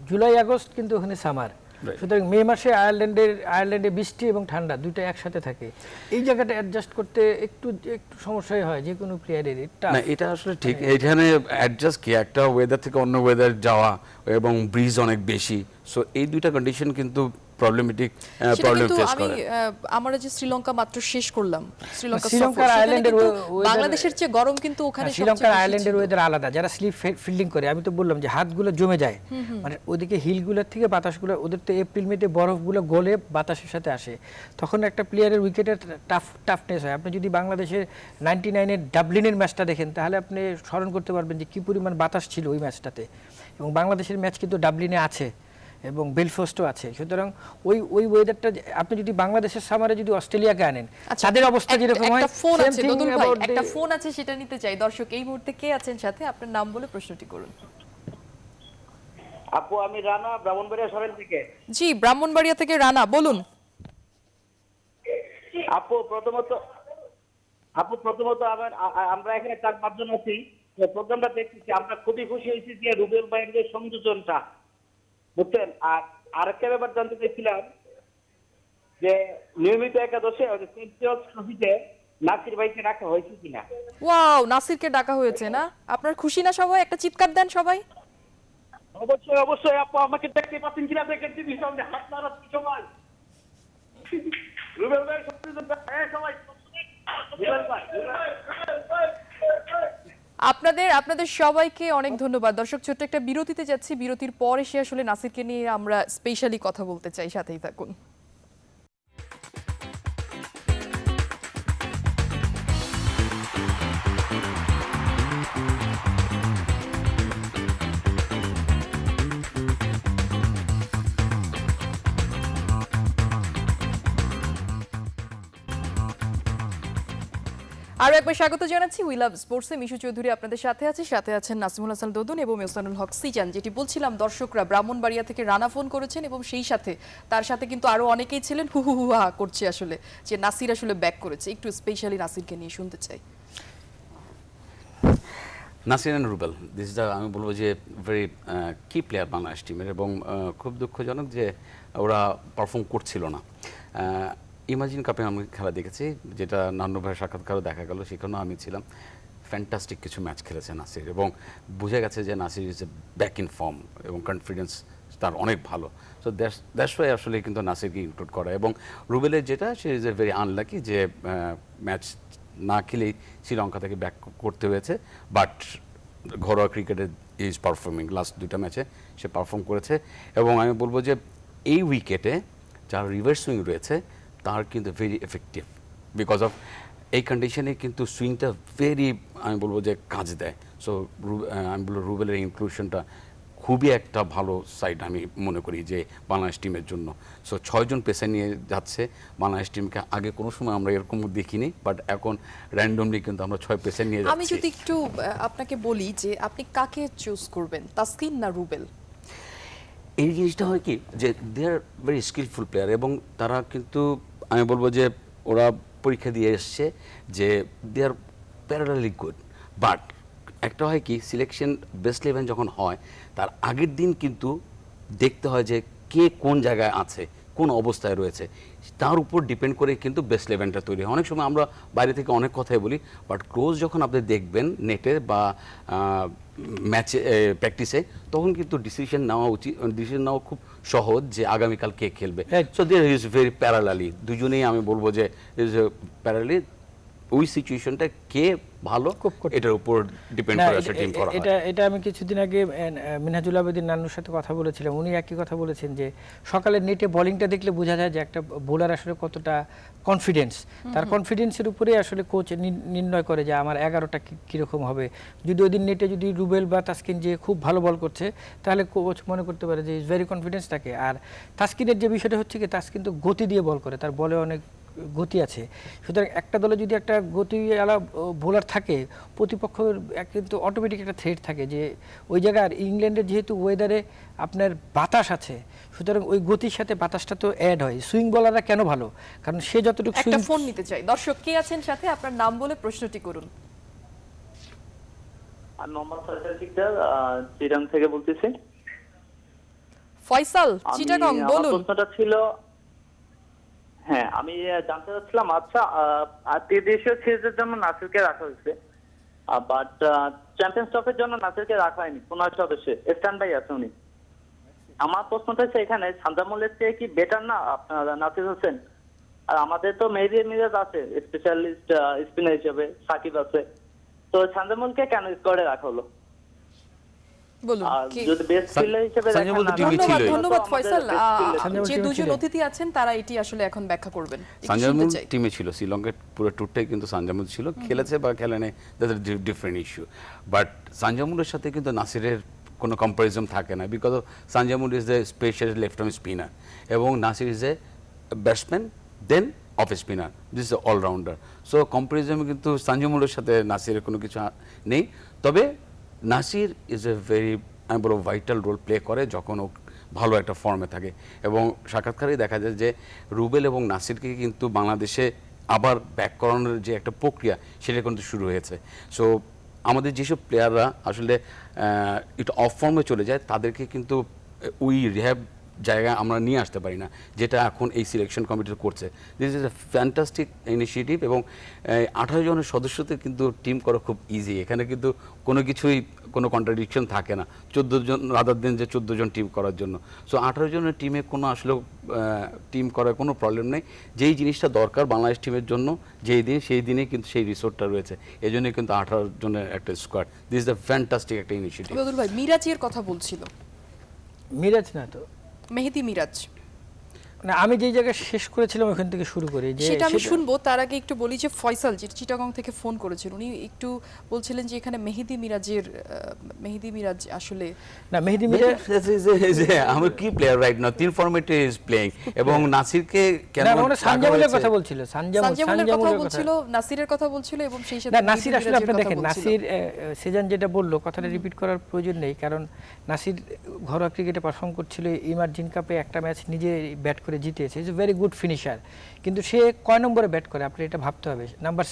[SPEAKER 2] জুলাই আগস্ট কিন্তু ওখানে সামার, সুতরাং মে মাসে আয়ারল্যান্ডে বৃষ্টি এবং ঠান্ডা দুইটা একসাথে থাকে। এই জায়গাটা অ্যাডজাস্ট করতে একটু সমস্যাই হয় যে কোনো প্লেয়ারের।
[SPEAKER 3] না, এটা আসলে ঠিক। এখানে অ্যাডজাস্ট কি, একটা ওয়েদার থেকে অন্য ওয়েদার যাওয়া এবং ব্রিজ অনেক বেশি। সো এই দুইটা কন্ডিশন কিন্তু প্রবলেম ফেস করে।
[SPEAKER 1] আমরা যে শ্রীলঙ্কা মাত্র শেষ করলাম,
[SPEAKER 2] শ্রীলঙ্কার আয়ারল্যান্ডের
[SPEAKER 1] বাংলাদেশের চেয়ে গরম কিন্তু ওখানে
[SPEAKER 2] শ্রীলঙ্কার আয়ারল্যান্ডের ওয়েদার আলাদা। যারা স্লিপ ফিল্ডিং করে, আমি তো বললাম যে হাতগুলো জমে যায়, মানে ওদিকে হিলগুলোর থেকে বাতাসগুলো, ওদের তো এপ্রিল মেতে বরফগুলো গলে বাতাসের সাথে আসে, তখন একটা প্লেয়ারের উইকেটের টাফনেস হয়। আপনি যদি বাংলাদেশের 99-এর ডাবলিনের ম্যাচটা দেখেন তাহলে আপনি স্মরণ করতে পারবেন যে কী পরিমাণ বাতাস ছিল ওই ম্যাচটাতে। এবং বাংলাদেশের ম্যাচ কিন্তু ডাবলিনে আছে এবং বেলফাস্টও আছে। সুতরাং ওই ওয়েদারটা আপনি যদি বাংলাদেশের সামারে যদি অস্ট্রেলিয়াকে আনেন, তাদের অবস্থা যেরকম হয়।
[SPEAKER 1] একটা ফোন আছে, সেটা নিতে চাই। দর্শক এই মুহূর্তে কে আছেন সাথে, আপনার নাম বলে প্রশ্নটি করুন।
[SPEAKER 7] আপু, আমি রানা, ব্রাহ্মণবাড়িয়া সরেন থেকে।
[SPEAKER 1] জি, ব্রাহ্মণবাড়িয়া থেকে রানা, বলুন।
[SPEAKER 7] আপু প্রথমত আমরা এখানে 4-5 জন আছি, প্রোগ্রামটা দেখতেছি, আমরা খুবই খুশি হয়েছি যে রুবেল ভাইয়ের যে সংযোজনটা, বুঝছেন। আর আরেকটা ব্যাপার জানতে চাইছিলাম যে নিয়মিত একাদশে চ্যাম্পিয়ন্স ট্রফিতে নাসির ভাইকে রাখা হয়েছে কিনা।
[SPEAKER 1] ওয়াও, নাসিরকে ডাকা হয়েছে না? আপনার খুশি না সবাই? একটা চিৎকার দেন সবাই।
[SPEAKER 7] অবশ্যই আপু, আমাকে দেখতে পাচ্ছেন কিনা দেখেন, টিভি সামনে হাত নাড়াচ্ছি সবাই। রুবেল ভাই সবাই
[SPEAKER 1] আপনাদের সবাইকে অনেক ধন্যবাদ। দর্শক, ছোট্ট একটা বিরতিতে যাচ্ছি, বিরতির পর এসে আসলে নাসিরকে নিয়ে আমরা স্পেশালি কথা বলতে চাই, সাথেই থাকুন। আরো একবার স্বাগত জানাচ্ছি উই লাভ স্পোর্টসে। মিশু চৌধুরী আপনাদের সাথে আছে, সাথে আছেন নাসিমুল হাসান দোদন এবং ইহসানুল হক সিজান। যেটি বলছিলাম, দর্শকরা ব্রাহ্মণবাড়িয়া থেকে রানা ফোন করেছেন এবং সেই সাথে তার সাথে কিন্তু আরো অনেকেই ছিলেন হু হু হু হা করছে আসলে যে নাসির আসলে ব্যাক করেছে। একটু স্পেশালি নাসিরকে নিয়ে শুনতে চাই।
[SPEAKER 3] Nasir and Rubel, this is আমি বলবো যে ভেরি কি প্লেয়ার বাংলাদেশ টিমের, এবং খুব দুঃখজনক যে ওরা পারফর্ম করছিল না। ইমাজিন কাপে আমি খেলা দেখেছি, যেটা নান্নু ভাইয়ের সাক্ষাৎকারও দেখা গেল, সেখানেও আমি ছিলাম। ফ্যান্টাস্টিক কিছু ম্যাচ খেলেছে নাসির, এবং বোঝা গেছে যে Nasir is A back in form এবং কনফিডেন্স তার অনেক ভালো। সো দ্যাটস ওয়াই আসলে কিন্তু নাসিরকে ইনক্লুড করা। এবং রুবেলের যেটা, সে ইজ এ ভেরি আনলাকি যে ম্যাচ না খেলেই শ্রীলঙ্কা থেকে ব্যাক করতে হয়েছে, বাট ঘরোয়া ক্রিকেটে ইজ পারফর্মিং। লাস্ট দুইটা ম্যাচে সে পারফর্ম করেছে, এবং আমি বলবো যে এই উইকেটে যার রিভার্স সুইং রয়েছে তার কিন্তু ভেরি এফেক্টিভ, বিকজ অফ এই কন্ডিশনে কিন্তু সুইংটা ভেরি আমি বলবো যে কাজ দেয়। সো আমি বলবো রুবেলের ইনক্লুশনটা খুবই একটা ভালো সাইড আমি মনে করি যে বাংলাদেশ টিমের জন্য। সো 6 জন পেসার নিয়ে যাচ্ছে বাংলাদেশ টিমকে। আগে কোনো সময় আমরা এরকম দেখিনি, বাট এখন র্যান্ডমলি কিন্তু আমরা 6 পেসার নিয়ে
[SPEAKER 1] আমি
[SPEAKER 3] যাচ্ছি।
[SPEAKER 1] যদি একটু আপনাকে বলি যে আপনি কাকে চুজ করবেন, তাসকিন না রুবেল?
[SPEAKER 3] এই জিনিসটা হয় কি যে দে আর ভেরি স্কিলফুল প্লেয়ার, এবং তারা কিন্তু আমি বলবো যে ওরা পরীক্ষা দিয়ে এসছে যে দে আর প্যারালালি গুড। বাট একটা হয় কি, সিলেকশন বেস্ট 11 যখন হয় তার আগের দিন কিন্তু দেখতে হয় যে কে কোন জায়গায় আছে, কোন অবস্থায় রয়েছে, তার উপর ডিপেন্ড করে কিন্তু বেস্ট 11টা তৈরি হয়। অনেক সময় আমরা বাইরে থেকে অনেক কথাই বলি, বাট ক্লোজ যখন আপনি দেখবেন নেটে বা ম্যাচে প্র্যাকটিসে, তখন কিন্তু ডিসিশন নেওয়া খুব সহজ যে আগামীকাল কে খেলবে। So there is very parallelly, দুজনেই আমি বলবো যে ইজ প্যারালালি। ওই সিচুয়েশনটা কে ভালো এটার উপর ডিপেন্ড করে আসলে টিম করা হয়।
[SPEAKER 2] এটা আমি কিছুদিন আগে মিনহাজুল আবেদিন নান্নুর সাথে কথা বলেছিলাম। উনি একই কথা বলেছেন যে সকালে নেটে বোলিংটা দেখলে বোঝা যায় যে একটা বোলার আসলে কতটা কনফিডেন্স। তার কনফিডেন্সের উপরে আসলে কোচ নির্ণয় করে যে আমার 11টা কীরকম হবে। যদি ওই দিন নেটে যদি রুবেল বা তাসকিন যে খুব ভালো বল করছে, তাহলে কোচ মনে করতে পারে যে ইজ ভেরি কনফিডেন্স থাকে। আর তাসকিনের যে বিষয়টা হচ্ছে কি, তাসকিন তো গতি দিয়ে বল করে, তার বলে অনেক গতি আছে। সুতরাং একটা দলে যদি একটা গতিওয়ালা বোলার থাকে, প্রতিপক্ষের কিন্তু অটোমেটিক একটা থ্রেট থাকে যে ওই জায়গায়। আর ইংল্যান্ডের যেহেতু ওয়েদারে আপনার বাতাস আছে, সুতরাং ওই গতির সাথে বাতাসটা তো অ্যাড হয়। সুইং বলাররা কেন ভালো, কারণ সে যতটুকু
[SPEAKER 1] একটা ফোন নিতে চাই। দর্শক কে আছেন সাথে, আপনার নাম বলে প্রশ্নটি করুন।
[SPEAKER 8] আমি মোহাম্মদ ফয়সাল শিকদার, চিটাগং থেকে বলতেছি।
[SPEAKER 1] ফয়সাল, চিটাগং,
[SPEAKER 8] আমার
[SPEAKER 1] বলুন।
[SPEAKER 8] প্রশ্নটা ছিল, হ্যাঁ আমি জানতে চাচ্ছিলাম, আচ্ছা দেশীয় সিরিজের জন্য নাসিরকে রাখা হয়েছে, বাট চ্যাম্পিয়ন্স ট্রফির জন্য নাসিরকে রাখা হয়নি। 15 সদস্যে স্ট্যান্ড বাই আছে উনি। আমার প্রশ্নটা হচ্ছে, এখানে সানজামুলের চেয়ে কি বেটার না আপনার নাসির হোসেন? আর আমাদের তো মেহেদী মিরাজ আছে স্পেশালিস্ট স্পিনার হিসেবে, সাকিব আছে, তো সানজামুলকে কেন স্কোয়াডে রাখা হলো?
[SPEAKER 1] বলুন।
[SPEAKER 8] আর যদি বেস্ট ফিল্ডার হিসেবে
[SPEAKER 3] সানজামুল তো
[SPEAKER 8] রাখা
[SPEAKER 3] টিমে
[SPEAKER 8] না,
[SPEAKER 3] ছিল।
[SPEAKER 1] ধন্যবাদ ফয়সাল।
[SPEAKER 2] সানজামুল
[SPEAKER 1] যে
[SPEAKER 2] টিমে
[SPEAKER 1] দুজন
[SPEAKER 2] ছিল।
[SPEAKER 1] অতিথি আছেন তারা এটি আসলে এখন ব্যাখ্যা করবেন। একটু
[SPEAKER 3] সানজামুল
[SPEAKER 1] শুনতে চাই।
[SPEAKER 3] টিমে ছিল, শ্রীলঙ্কার পুরো ট্যুরটাই কিন্তু সানজামুল ছিল, খেলেছে বা খেলেনি দ্যাটস ডিফারেন্ট ইস্যু। বাট সানজামুলের সাথে কিন্তু নাসিরের কোনো কম্পারিজন থাকে না, because of Sanjamul is a special left arm spinner এবং Nasir is a batsman then off spinner, this is allrounder. So comparison কিন্তু সানজামুলের সাথে নাসিরের কোনো কিছু নেই। তবে নাসির ইজ এ ভেরি আমি বলবো ভাইটাল রোল প্লে করে যখন ও ভালো একটা ফর্মে থাকে, এবং সাক্ষাৎকারেই দেখা যায় যে রুবেল এবং নাসিরকে কিন্তু বাংলাদেশে আবার ব্যাক করানোর যে একটা প্রক্রিয়া সেটা কিন্তু শুরু হয়েছে। সো আমাদের যেসব প্লেয়াররা আসলে একটু অফ ফর্মে চলে যায় তাদেরকে কিন্তু ওই রিহ্যাব জায়গায় আমরা নিয়ে আসতে পারি না, যেটা এখন এই সিলেকশন কমিটি করছে। This is a fantastic initiative, এবং 18 জনের সদস্যতে কিন্তু টিম করা খুব ইজি। এখানে কিন্তু কোনো কিছুই কোনো কন্ট্রাডিকশন থাকে না 14 জন রাদার দেন যে 14 জন টিম করার জন্য। সো 18 জনের টিমে কোনো আসলে টিম করার কোনো প্রবলেম নেই। যেই জিনিসটা দরকার বাংলাদেশ টিমের জন্য যেই দিন, সেই দিনে কিন্তু সেই রিসোর্টটা রয়েছে। এই জন্যই কিন্তু 18 জনের একটা squad. This is the fantastic একটা ইনিশিয়েটিভ।
[SPEAKER 1] বদুল ভাই, মিরাজের কথা বলছিল।
[SPEAKER 2] মিরাজ না তো
[SPEAKER 1] মেহেদী মিরাজ।
[SPEAKER 2] না আমি যেই জায়গায় শেষ করেছিলাম ওখান থেকে শুরু করি যে
[SPEAKER 1] সেটা আমি শুনবো, তার আগে একটু বলি যে ফয়সাল যে চিটাগং থেকে ফোন করেছেন, উনি একটু বলছিলেন যে এখানে মেহেদী মিরাজ আসলে
[SPEAKER 2] না মেহেদী মিরাজ
[SPEAKER 3] আমার কি প্লেয়ার রাইট নাও 3 ফরম্যাটে ইজ প্লেইং এবং নাসিরকে কেন
[SPEAKER 2] না মানে সানজামুলের কথা বলছিল
[SPEAKER 1] সানজামুলের কথা বলছিল, নাসিরের কথা বলছিল এবং সেই সাথে
[SPEAKER 2] না নাসির আসলে
[SPEAKER 1] মেহেদী
[SPEAKER 2] আপনি
[SPEAKER 1] মিরাজের
[SPEAKER 2] দেখেন
[SPEAKER 1] কথা বলছিল।
[SPEAKER 2] নাসির সেজান যেটা বললো কথাটা রিপিট করার প্রয়োজন নেই, কারণ নাসির ঘরোয়া ক্রিকেটে পারফর্ম করছিল, ইমার্জিন কাপে একটা ম্যাচ নিজে ব্যাট করে জিতেছে, is a very good finisher. কিন্তু সে কয় নম্বরে ব্যাট করে আপনি এটা ভাবতে হবে। নাম্বার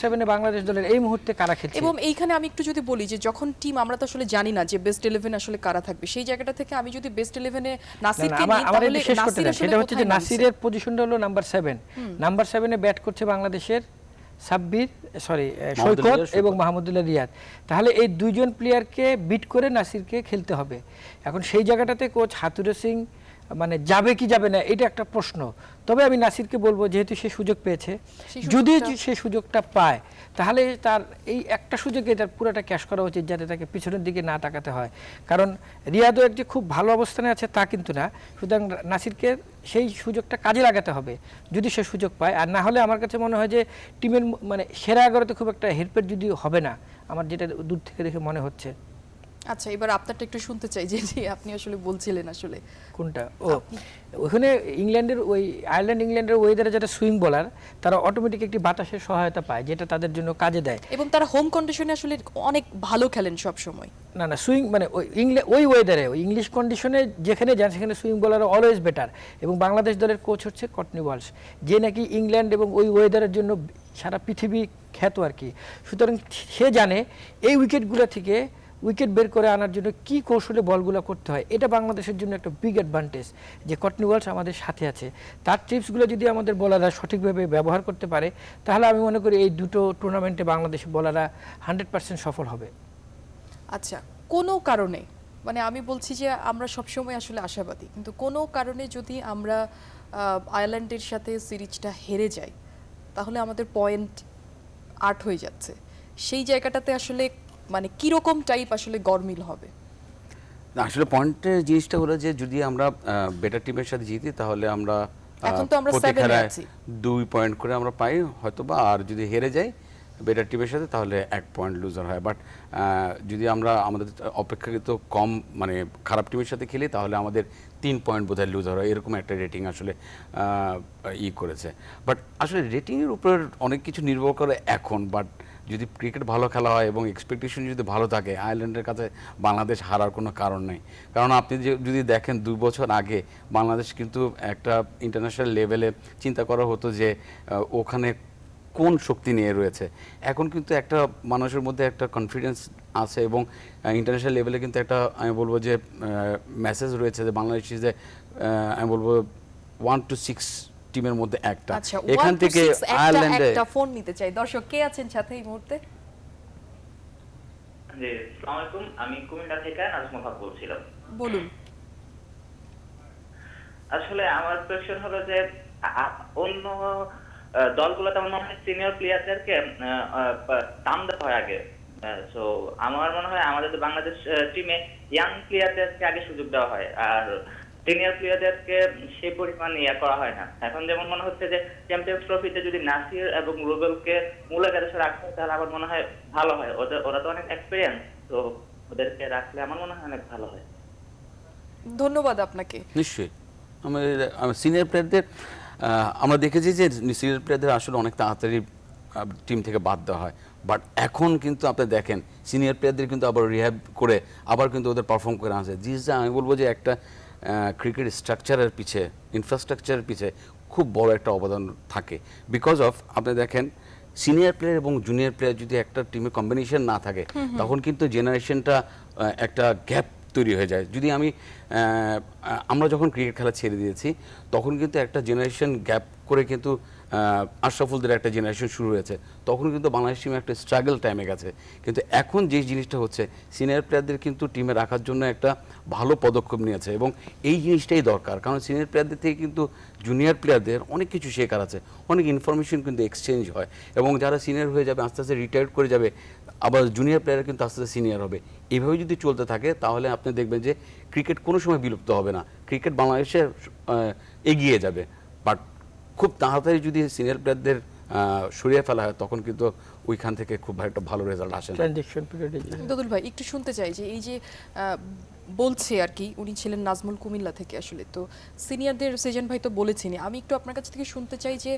[SPEAKER 2] 7 বাংলাদেশ দলের এই মুহূর্তে কারা খেলছে।
[SPEAKER 1] এবং এইখানে আমি একটু যদি বলি যে যখন টিম আমরা তো আসলে জানি না যে বেস্ট 11 আসলে কারা থাকবে, সেই জায়গাটা থেকে আমি যদি বেস্ট 11-এ নাসিরকে নিই
[SPEAKER 2] আমার
[SPEAKER 1] তাহলে
[SPEAKER 2] এটা শেষ করতে
[SPEAKER 1] নাসির
[SPEAKER 2] দেন।
[SPEAKER 1] আসলে
[SPEAKER 2] সেটা হচ্ছে যে
[SPEAKER 1] কোথায় নামছে?
[SPEAKER 2] নাসিরের পজিশনটা হলো নাম্বার 7। নাম্বার 7-এ ব্যাট করছে বাংলাদেশের সৈকত এবং মাহমুদুল্লাহ রিয়াদ। তাহলে এই দুইজন প্লেয়ারকে বিট করে নাসিরকে খেলতে হবে। এখন সেই জায়গাটাতে কোচ হাতুরে সিং মানে যাবে কি যাবে না এটা একটা প্রশ্ন। তবে আমি নাসিরকে বলবো যেহেতু সে সুযোগ পেয়েছে, যদি সে সুযোগটা পায় তাহলে তার এই একটা সুযোগে তার পুরোটা ক্যাশ করা উচিত, যাতে তাকে পিছনের দিকে না তাকাতে হয়। কারণ রিয়াদও এক যে খুব ভালো অবস্থানে আছে তা কিন্তু না, সুতরাং নাসিরকে সেই সুযোগটা কাজে লাগাতে হবে যদি সে সুযোগ পায়। আর না হলে আমার কাছে মনে হয় যে টিমের মানে সেরা 11-তে খুব একটা হেরফের যদি হবে না, আমার যেটা দূর থেকে দেখে মনে হচ্ছে।
[SPEAKER 1] আচ্ছা, এবার আপনারটা একটু শুনতে চাই যে আপনি আসলে বলছিলেন আসলে
[SPEAKER 2] কোনটা ওখানে আয়ারল্যান্ড ওয়েদারে যারা সুইং বোলার তারা অটোমেটিক একটি বাতাসের সহায়তা পায়, যেটা তাদের জন্য কাজে দেয়।
[SPEAKER 1] এবং তারা হোম কন্ডিশনে আসলে অনেক ভালো খেলেন সব সময়।
[SPEAKER 2] না সুইং মানে ওই ওয়েদারে ওই ইংলিশ কন্ডিশনে যেখানে যান সেখানে সুইং বোলার অলওয়েজ বেটার। এবং বাংলাদেশ দলের কোচ হচ্ছে কটনি ওয়ালশ, যে নাকি ইংল্যান্ড এবং ওই ওয়েদারের জন্য সারা পৃথিবী খ্যাত আর কি। সুতরাং সে জানে এই উইকেটগুলো থেকে উইকেট বের করে আনার জন্য কি কৌশলে বলগুলো করতে হয়। এটা বাংলাদেশের জন্য একটা বিগ অ্যাডভান্টেজ যে কটনি ওয়ালশ আমাদের সাথে আছে। তার টিপসগুলো যদি আমাদের বোলাররা সঠিকভাবে ব্যবহার করতে পারে তাহলে আমি মনে করি এই দুটো টুর্নামেন্টে বাংলাদেশের বোলাররা 100% সফল হবে।
[SPEAKER 1] আচ্ছা, কোনো কারণে মানে আমি বলছি যে আমরা সবসময় আসলে আশাবাদী, কিন্তু কোনো কারণে যদি আমরা আয়ারল্যান্ডের সাথে সিরিজটা হেরে যাই তাহলে আমাদের পয়েন্ট 8 হয়ে যাচ্ছে। সেই জায়গাটাতে আসলে মানে কিরকম টাইপ আসলে গরমিল হবে?
[SPEAKER 3] না আসলে পয়েন্টের জিনিসটা হলো যে যদি আমরা বেটার টিমের সাথে জিতি তাহলে আমরা
[SPEAKER 1] এখন তো আমরা
[SPEAKER 3] প্রতি
[SPEAKER 1] 7-এ
[SPEAKER 3] খেলায়
[SPEAKER 1] আছি।
[SPEAKER 3] 2 পয়েন্ট করে আমরা পাই হয়তোবা, আর যদি হেরে যাই বেটার টিমের সাথে তাহলে 1 পয়েন্ট লুজার হয়। বাট যদি আমরা আমাদের অপেক্ষাকৃত কম মানে খারাপ টিমের সাথে খেলি তাহলে আমাদের 3 পয়েন্ট বোধহয় লুজার হয়, এরকম একটা রেটিং আসলে করেছে। বাট আসলে রেটিংয়ের উপর অনেক কিছু নির্ভর করে এখন। বাট যদি ক্রিকেট ভালো খেলা হয় এবং এক্সপেকটেশন যদি ভালো থাকে আয়ারল্যান্ডের কাছে বাংলাদেশ হারার কোনো কারণ নেই। কারণ আপনি যদি দেখেন 2 বছর আগে বাংলাদেশ কিন্তু একটা ইন্টারন্যাশনাল লেভেলে চিন্তা করা হতো যে ওখানে কোন শক্তি নিয়ে রয়েছে। এখন কিন্তু একটা মানুষের মধ্যে একটা কনফিডেন্স আছে এবং ইন্টারন্যাশনাল লেভেলে কিন্তু একটা আমি বলবো যে মেসেজ রয়েছে যে বাংলাদেশ যে আমি বলবো 1 to 6 টিমের মধ্যে একটা।
[SPEAKER 1] আচ্ছা,
[SPEAKER 3] এখান থেকে আয়ারল্যান্ডে
[SPEAKER 1] একটা ফোন নিতে চাই। দর্শক কে আছেন সাথে এই মুহূর্তে?
[SPEAKER 9] জি, আসসালামু আলাইকুম। আমি কুমিল্লা থেকে নাজমুল হক বলছিলাম।
[SPEAKER 1] বলুন।
[SPEAKER 9] আসলে আমার কোশ্চেন হলো যে অন্য দলগুলোতে আমার মনে হয় সিনিয়র প্লেয়ারদেরকে দাম দেওয়া হয় আগে। সো আমার মনে হয় আমাদের বাংলাদেশ টিমে ইয়াং প্লেয়ারদেরকে আগে সুযোগ দেওয়া হয়, আর সিনিয়র প্লেয়ারদেরকে সেই পরিমাণ করা হয় না। এখন যেমন মনে হচ্ছে যে চ্যাম্পিয়ন্স ট্রফিতে যদি নাসির এবং রুবেলকে মূল 11-এ রাখা হয় তাহলে আমার মনে হয় ভালো হয়। ওরা তো অনেক এক্সপিরিয়েন্স, তো ওদেরকে রাখলে আমার মনে হয় অনেক ভালো হয়।
[SPEAKER 1] ধন্যবাদ আপনাকে।
[SPEAKER 3] নিশ্চয়ই আমার সিনিয়র প্লেয়ারদের আমরা দেখেছি যে সিনিয়র প্লেয়ারদের আসলে অনেক তাড়াতাড়ি টিম থেকে বাদ দেওয়া হয়। বাট এখন কিন্তু আপনি দেখেন সিনিয়র প্লেয়ারদের কিন্তু আবার রিহ্যাব করে আবার কিন্তু ওদের পারফর্ম করে আনছে। জিনিসটা আমি বলবো যে একটা ক্রিকেট স্ট্রাকচারের পিছে ইনফ্রাস্ট্রাকচারের পিছে খুব বড় একটা অবদান থাকে। বিকজ অফ আপনি দেখেন সিনিয়র প্লেয়ার এবং জুনিয়র প্লেয়ার যদি একটা টিমে কম্বিনেশন না থাকে তখন কিন্তু জেনারেশনটা একটা গ্যাপ তৈরি হয়ে যায়। যদি আমরা যখন ক্রিকেট খেলা ছেড়ে দিয়েছি তখন কিন্তু একটা জেনারেশন গ্যাপ করে কিন্তু আশরাফুলদের একটা জেনারেশন শুরু হয়েছে, তখন কিন্তু বাংলাদেশ টিমে একটা স্ট্রাগল টাইমে গেছে। কিন্তু এখন যে জিনিসটা হচ্ছে সিনিয়র প্লেয়ারদের কিন্তু টিমে রাখার জন্য একটা ভালো পদক্ষেপ নিয়েছে এবং এই জিনিসটাই দরকার। কারণ সিনিয়র প্লেয়ারদের থেকে কিন্তু জুনিয়র প্লেয়ারদের অনেক কিছু শেখার আছে, অনেক ইনফরমেশন কিন্তু এক্সচেঞ্জ হয় এবং যারা সিনিয়র হয়ে যাবে আস্তে আস্তে রিটায়ার্ড করে যাবে আবার জুনিয়র প্লেয়ার কিন্তু আস্তে আস্তে সিনিয়র হবে। এইভাবে যদি চলতে থাকে তাহলে আপনি দেখবেন যে ক্রিকেট কোনো সময় বিলুপ্ত হবে না, ক্রিকেট বাংলাদেশে এগিয়ে যাবে। বাট খুব তাড়াতাড়ি যদি সিনিয়র প্লেয়ারদের সরিয়ে ফেলা হয় তখন কিন্তু ওইখান থেকে খুব একটা ভালো রেজাল্ট আসে না।
[SPEAKER 2] ট্রানজিশন পিরিয়ডে
[SPEAKER 1] দোদুল ভাই একটু শুনতে চাই যে এই যে বলছে আর কি, উনি ছিলেন নাজমুল কুমিল্লা থেকে আসলে, তো সিনিয়রদের সেজন ভাই তো বলেছেনই, আমি একটু আপনার কাছ থেকে শুনতে চাই যে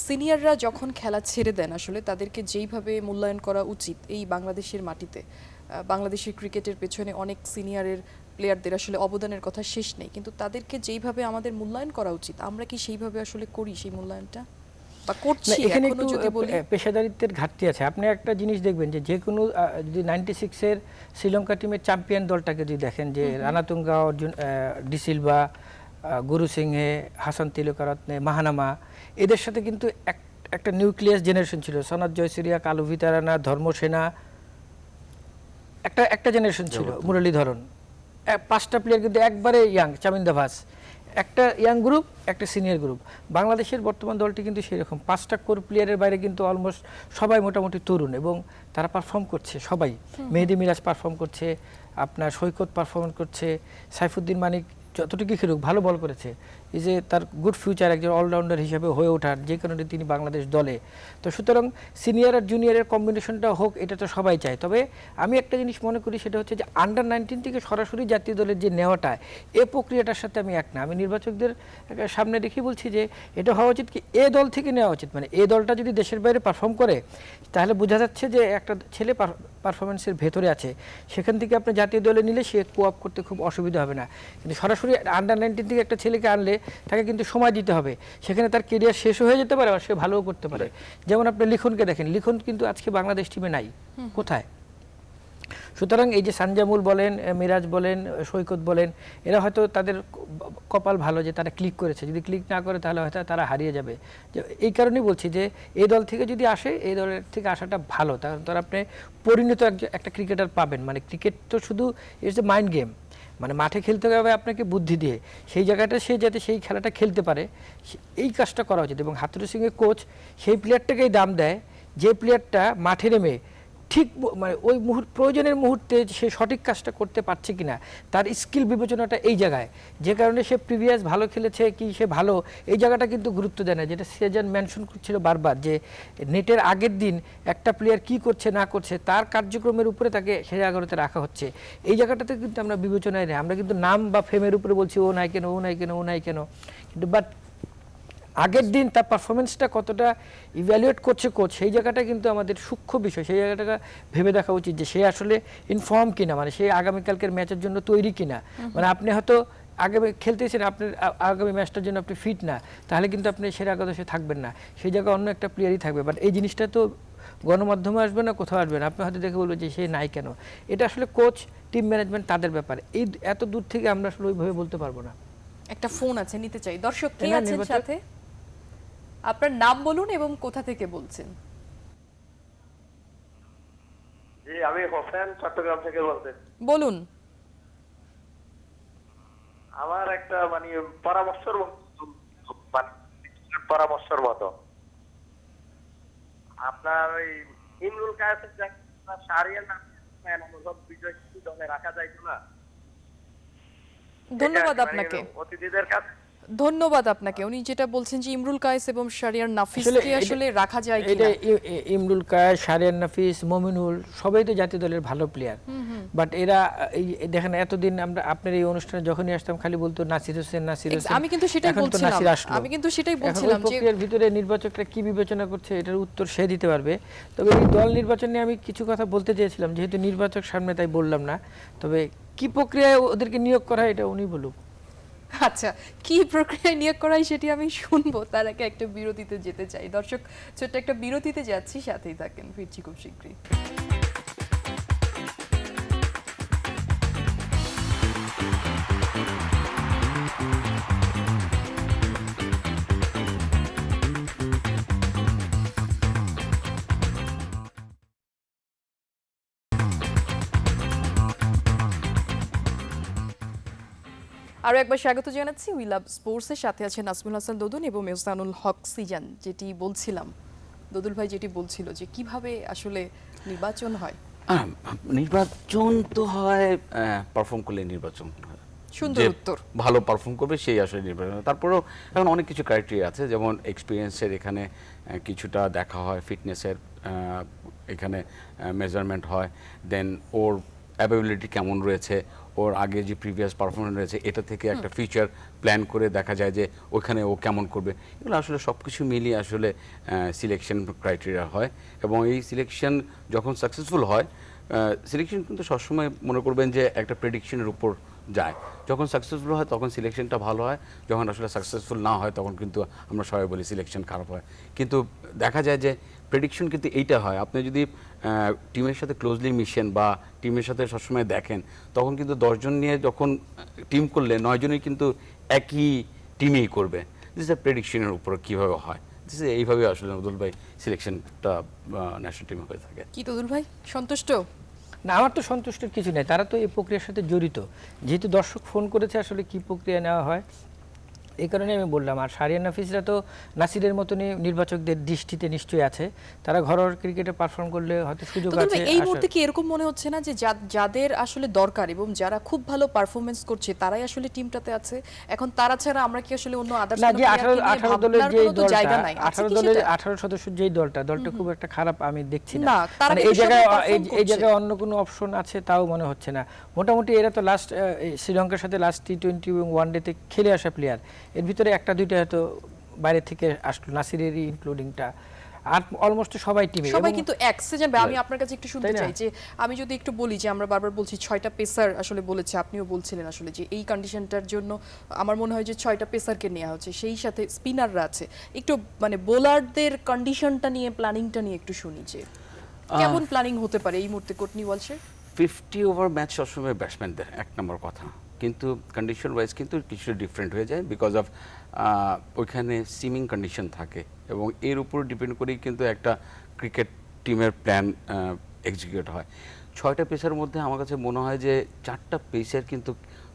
[SPEAKER 1] সিনিয়ররা যখন খেলা ছেড়ে দেন আসলে তাদেরকে যেইভাবে মূল্যায়ন করা উচিত এই বাংলাদেশের মাটিতে, বাংলাদেশের ক্রিকেটের পেছনে অনেক সিনিয়রের প্লেয়ারদের আসলে অবদানের কথা শেষ নেই, কিন্তু তাদেরকে যেইভাবে আমাদের মূল্যায়ন করা উচিত আমরা কি সেইভাবে আসলে করি সেই মূল্যায়নটা বা করছি?
[SPEAKER 2] এখানে
[SPEAKER 1] এখনো
[SPEAKER 2] একটু
[SPEAKER 1] যদি বলি
[SPEAKER 2] পেশাদারিত্বের ঘাটতি আছে। আপনি একটা জিনিস দেখবেন যে যে কোনো যদি 96-এর শ্রীলঙ্কা টিমের চ্যাম্পিয়ন দলটাকে যদি দেখেন যে রানাতুঙ্গা, অর্জুন ডিসিলভা, গুরু সিংহে, হাসান তিলকারত্নে, মাহানামা, এদের সাথে কিন্তু একটা নিউক্লিয়াস জেনারেশন ছিল। সনাত জয়সুরিয়া, কালু ভিতারানা, ধর্মসেনা, একটা জেনারেশন ছিল, মুরলীধরন, 5টা প্লেয়ার কিন্তু একবারে ইয়াং, চামিন্দা ভাস, একটা ইয়াং গ্রুপ, একটা সিনিয়র গ্রুপ। বাংলাদেশের বর্তমান দলটি কিন্তু সেরকম 5টা কোর প্লেয়ারের বাইরে কিন্তু অলমোস্ট সবাই মোটামুটি তরুণ এবং তারা পারফর্ম করছে সবাই। মেহেদি মিরাজ পারফর্ম করছে, আপনার সৈকত পারফর্ম করছে, সাইফুদ্দিন মানিক যতটুকু খেলুক ভালো বল করেছে, এই যে তার গুড ফিউচার একজন অলরাউন্ডার হিসেবে হয়ে ওঠার, যে কারণে তিনি বাংলাদেশ দলে। তো সুতরাং সিনিয়র আর জুনিয়রের কম্বিনেশনটা হোক, এটা তো সবাই চায়। তবে আমি একটা জিনিস মনে করি, সেটা হচ্ছে যে আন্ডার 19 থেকে সরাসরি জাতীয় দলের যে নেওয়াটা, এই প্রক্রিয়াটার সাথে আমি এক না। আমি নির্বাচকদের সামনে রেখে বলছি যে এটা হওয়া উচিত কি এ দল থেকে নেওয়া উচিত, মানে এই দলটা যদি দেশের বাইরে পারফর্ম করে তাহলে বোঝা যাচ্ছে যে একটা ছেলে পারফরমেন্সের ভেতরে আছে, সেখান থেকে আপনি জাতীয় দলে নিলে সে কোঅপ করতে খুব অসুবিধা হবে না। কিন্তু সরাসরি আন্ডার 19 থেকে একটা ছেলেকে আনলে তাকে কিন্তু সময় দিতে হবে, সেখানে তার কেরিয়ার শেষও হয়ে যেতে পারে আর সে ভালোও করতে পারে। যেমন আপনি লিখনকে দেখেন, লিখন কিন্তু আজকে বাংলাদেশ টিমে নাই, কোথায়? সুতরাং এই যে সানজামুল বলেন, মিরাজ বলেন, সৈকত বলেন, এরা হয়তো তাদের কপাল ভালো যে তারা ক্লিক করেছে, যদি ক্লিক না করে তাহলে হয়তো তারা হারিয়ে যাবে। এই কারণেই বলছি যে এই দল থেকে যদি আসে, এই দলের থেকে আসাটা ভালো, তার আপনি পরিণত একটা ক্রিকেটার পাবেন। মানে ক্রিকেট তো শুধু ইটস এ মাইন্ড গেম, মানে মাঠে খেলতে হবে আপনাকে বুদ্ধি দিয়ে, সেই জায়গাটা সে যাতে সেই খেলাটা খেলতে পারে এই কাজটা করা উচিত। এবং হাতুরু সিংয়ের কোচ সেই প্লেয়ারটাকেই দাম দেয় যে প্লেয়ারটা মাঠে নেমে ঠিক মানে ওই প্রয়োজনের মুহূর্তে সে সঠিক কাজটা করতে পারছে কিনা, তার স্কিল বিবেচনাটা এই জায়গায়, যে কারণে সে প্রিভিয়াস ভালো খেলেছে কি সে ভালো, এই জায়গাটা কিন্তু গুরুত্ব দেয় না। যেটা সেজন মেনশন করছিল বারবার, যে নেটের আগের দিন একটা প্লেয়ার কি করছে না করছে তার কার্যক্রমের উপরে তাকে সেই জায়গাতে রাখা হচ্ছে। এই জায়গাটাতে কিন্তু আমরা বিবেচনায় নেই, আমরা কিন্তু নাম বা ফেমের উপরে বলছি ও নাই কেন, ও নাই কেন, ও নাই কেন, কিন্তু বাট আগের দিন তার পারফরমেন্সটা কতটা ইভ্যালুয়েট করছে কোচ, সেই জায়গাটা কিন্তু আমাদের সূক্ষ্ম বিষয়। সেই জায়গাটা ভেবে দেখা উচিত যে সে আসলে ইনফর্ম কিনা, মানে সে আগামীকালকের ম্যাচের জন্য তৈরি কিনা। মানে আপনি হয়তো আগামী খেলতেছেন, আপনার আগামী ম্যাচটার জন্য আপনি ফিট না, তাহলে কিন্তু আপনি সেরা একাদশে থাকবেন না, সেই জায়গায় অন্য একটা প্লেয়ারই থাকবে। বাট এই জিনিসটা তো গণমাধ্যমে আসবে না, কোথাও আসবে না, আপনি হয়তো দেখে বলবেন যে সে নাই কেন। এটা আসলে কোচ, টিম ম্যানেজমেন্ট তাদের ব্যাপারে। এই এত দূর থেকে আমরা আসলে ওইভাবে বলতে পারবো না।
[SPEAKER 1] একটা ফোন আছে, নিতে চাই। দর্শক কে আছেন সাথে? আপনার নাম বলুন এবং কোথা থেকে বলছেন?
[SPEAKER 10] জি, আমি হোসেন চট্টগ্রাম থেকে বলছি।
[SPEAKER 1] বলুন।
[SPEAKER 10] আমার একটা মানে পরামর্শের মতো আপনার ওই ইমরুল কায়েসের জায়গায় শাহরিয়ার নাম বিজয় দলে রাখা যায় না?
[SPEAKER 1] ধন্যবাদ আপনাকে,
[SPEAKER 10] অতিথিদের কাছে
[SPEAKER 1] ধন্যবাদ আপনাকে। উনি যেটা বলছেন যে ইমরুল কায়েস এবং শাহরিয়ার নাফিসকে আসলে রাখা যায় কিনা।
[SPEAKER 2] ইমরুল কায়েস, শাহরিয়ার নাফিস, মমিনুল সবাই তো জাতীয় দলের ভালো প্লেয়ার, বাট এরা দেখেন এতদিন আমরা আপনার এই অনুষ্ঠানে যখনই আসতাম খালি বলতো নাসির হোসেন, নাসির হোসেন।
[SPEAKER 1] আমি কিন্তু সেটাই বলছিলাম
[SPEAKER 2] যে প্রক্রিয়ার ভিতরে নির্বাচকরা কি বিবেচনা করছে এটার উত্তর সে দিতে পারবে। তবে এই দল নির্বাচন নিয়ে আমি কিছু কথা বলতে চেয়েছিলাম, যেহেতু নির্বাচক সামনে তাই বললাম না। তবে কি প্রক্রিয়ায় ওদেরকে নিয়োগ করা এটা উনি বলুক।
[SPEAKER 1] আচ্ছা, কি প্রক্রিয়ায় নিয়োগ করা হয় সেটি আমি শুনবো, তার আগে একটা বিরতিতে যেতে চাই। দর্শক, ছোট্ট একটা বিরতিতে যাচ্ছি, সাথেই থাকেন, ফিরছি খুব শীঘ্রই। আরও একবার স্বাগত জানাচ্ছি উই লাভ স্পোর্টসের সাথে আছে নাজমুল হাসান দোদুন এবং মেহসানুল হক সিজান। যেটি বলছিলাম, দোদুল ভাই যেটি বলছিল যে কিভাবে আসলে নির্বাচন হয়,
[SPEAKER 3] নির্বাচন তো হয় পারফর্ম করলে নির্বাচন হয়।
[SPEAKER 1] সুন্দর
[SPEAKER 3] যে
[SPEAKER 1] উত্তর।
[SPEAKER 3] ভালো পারফর্ম করবে সেই আসলে নির্বাচন হয়। তারপরেও এখন অনেক কিছু ক্রাইটেরিয়া আছে, যেমন এক্সপিরিয়েন্সের এখানে কিছুটা দেখা হয়, ফিটনেসের এখানে মেজারমেন্ট হয়, দেন ওর অ্যাবিলিটি কেমন রয়েছে, ওর আগে যে প্রিভিয়াস পারফরমেন্স রয়েছে এটা থেকে একটা ফিউচার প্ল্যান করে দেখা যায় যে ওখানে ও কেমন করবে। এগুলো আসলে সব কিছু মিলিয়ে আসলে সিলেকশন ক্রাইটেরিয়া হয়, এবং এই সিলেকশন যখন সাকসেসফুল হয়, সিলেকশন কিন্তু সবসময় মনে করবেন যে একটা প্রেডিকশনের উপর যায়। যখন সাকসেসফুল হয় তখন সিলেকশনটা ভালো হয়, যখন আসলে সাকসেসফুল না হয় তখন কিন্তু আমরা সবাই বলি সিলেকশন খারাপ হয়। কিন্তু দেখা যায় যে প্রেডিকশন কিন্তু এইটা হয়, আপনি যদি টিমের সাথে ক্লোজলি মিশেন বা টিমের সাথে সবসময় দেখেন, তখন কিন্তু 10 জন নিয়ে যখন টিম করলে 9 জনই কিন্তু একই টিমেই করবে। দিস ইজ প্রেডিকশনের উপর কীভাবে হয়, দিস ইজ এইভাবে আসলে নজরুল ভাই সিলেকশনটা ন্যাশনাল টিমে হয়ে থাকে।
[SPEAKER 1] কি তদুল ভাই সন্তুষ্ট?
[SPEAKER 2] না, আমার তো সন্তুষ্টের কিছু নেই, তারা তো এই প্রক্রিয়ার সাথে জড়িত। যেহেতু দর্শক ফোন করেছে আসলে কি প্রক্রিয়া নেওয়া হয়, এই কারণে আমি বললাম। আর শাহরিয়ার নাফিসরা তো নাসিরের মতনই নির্বাচকদের দৃষ্টিতে নিশ্চয়ই আছে, তারা ঘরোয়া ক্রিকেটে পারফর্ম করলে হয়তো সুযোগ
[SPEAKER 1] তদুল
[SPEAKER 2] আছে।
[SPEAKER 1] ভাই, এই মুহূর্তে কি এরকম মনে হচ্ছে না যে যাদের আসলে দরকার এবং যারা খুব ভালো পারফরমেন্স করছে তারাই আসলে টিমটাতে আছে? এখন তারা ছাড়া আমরা কি আসলে অন্য আদার্স
[SPEAKER 2] না, যে 18 দলের যে দলটা, 18 দলের 18 সদস্যের যেই দলটা খুব একটা খারাপ আমি দেখছি না। মানে এই জায়গায় অন্য কোনো অপশন আছে তাও মনে হচ্ছে না। মোটামুটি এরা তো লাস্ট শ্রীলঙ্কার সাথে লাস্ট টি20 এবং ওয়ানডেতে খেলে আসা প্লেয়ার, এর ভিতরে একটা দুইটা হয়তো বাইরে থেকে আসলো, নাসিরেরই ইনক্লুডিংটা, আর অলমোস্ট সবাই টিমে
[SPEAKER 1] সবাই কিন্তু এক সেজন। আমি আপনার কাছে একটু শুনতে চাই যে আমি যদি একটু বলি যে আমরা বারবার বলছি 6টা পেসার আসলে বলেছে, আপনিও বলছিলেন আসলে যে এই কন্ডিশনটার জন্য আমার মনে হয় যে 6টা পেসারকে নেওয়া হচ্ছে, সেই সাথে স্পিনাররা আছে। একটু মানে বোলারদের কন্ডিশনটা নিয়ে, প্ল্যানিংটা নিয়ে একটু শুনি যে কেমন প্ল্যানিং হতে পারে এই মুহূর্তে কোটনি ওয়ালশের?
[SPEAKER 3] 50 ওভার ম্যাচ সবসময় ব্যাটসম্যানদের এক নম্বর কথা, কিন্তু কন্ডিশন ওয়াইজ কিন্তু কিছু ডিফারেন্ট হয়ে যায়, বিকজ অফ ওইখানে সিমিং কন্ডিশন থাকে, এবং এর উপর ডিপেন্ড করেই কিন্তু একটা ক্রিকেট টিমের প্ল্যান এক্সিকিউট হয়। 6টা পেসার মধ্যে আমার কাছে মনে হয় যে 4টা পেসার কিন্তু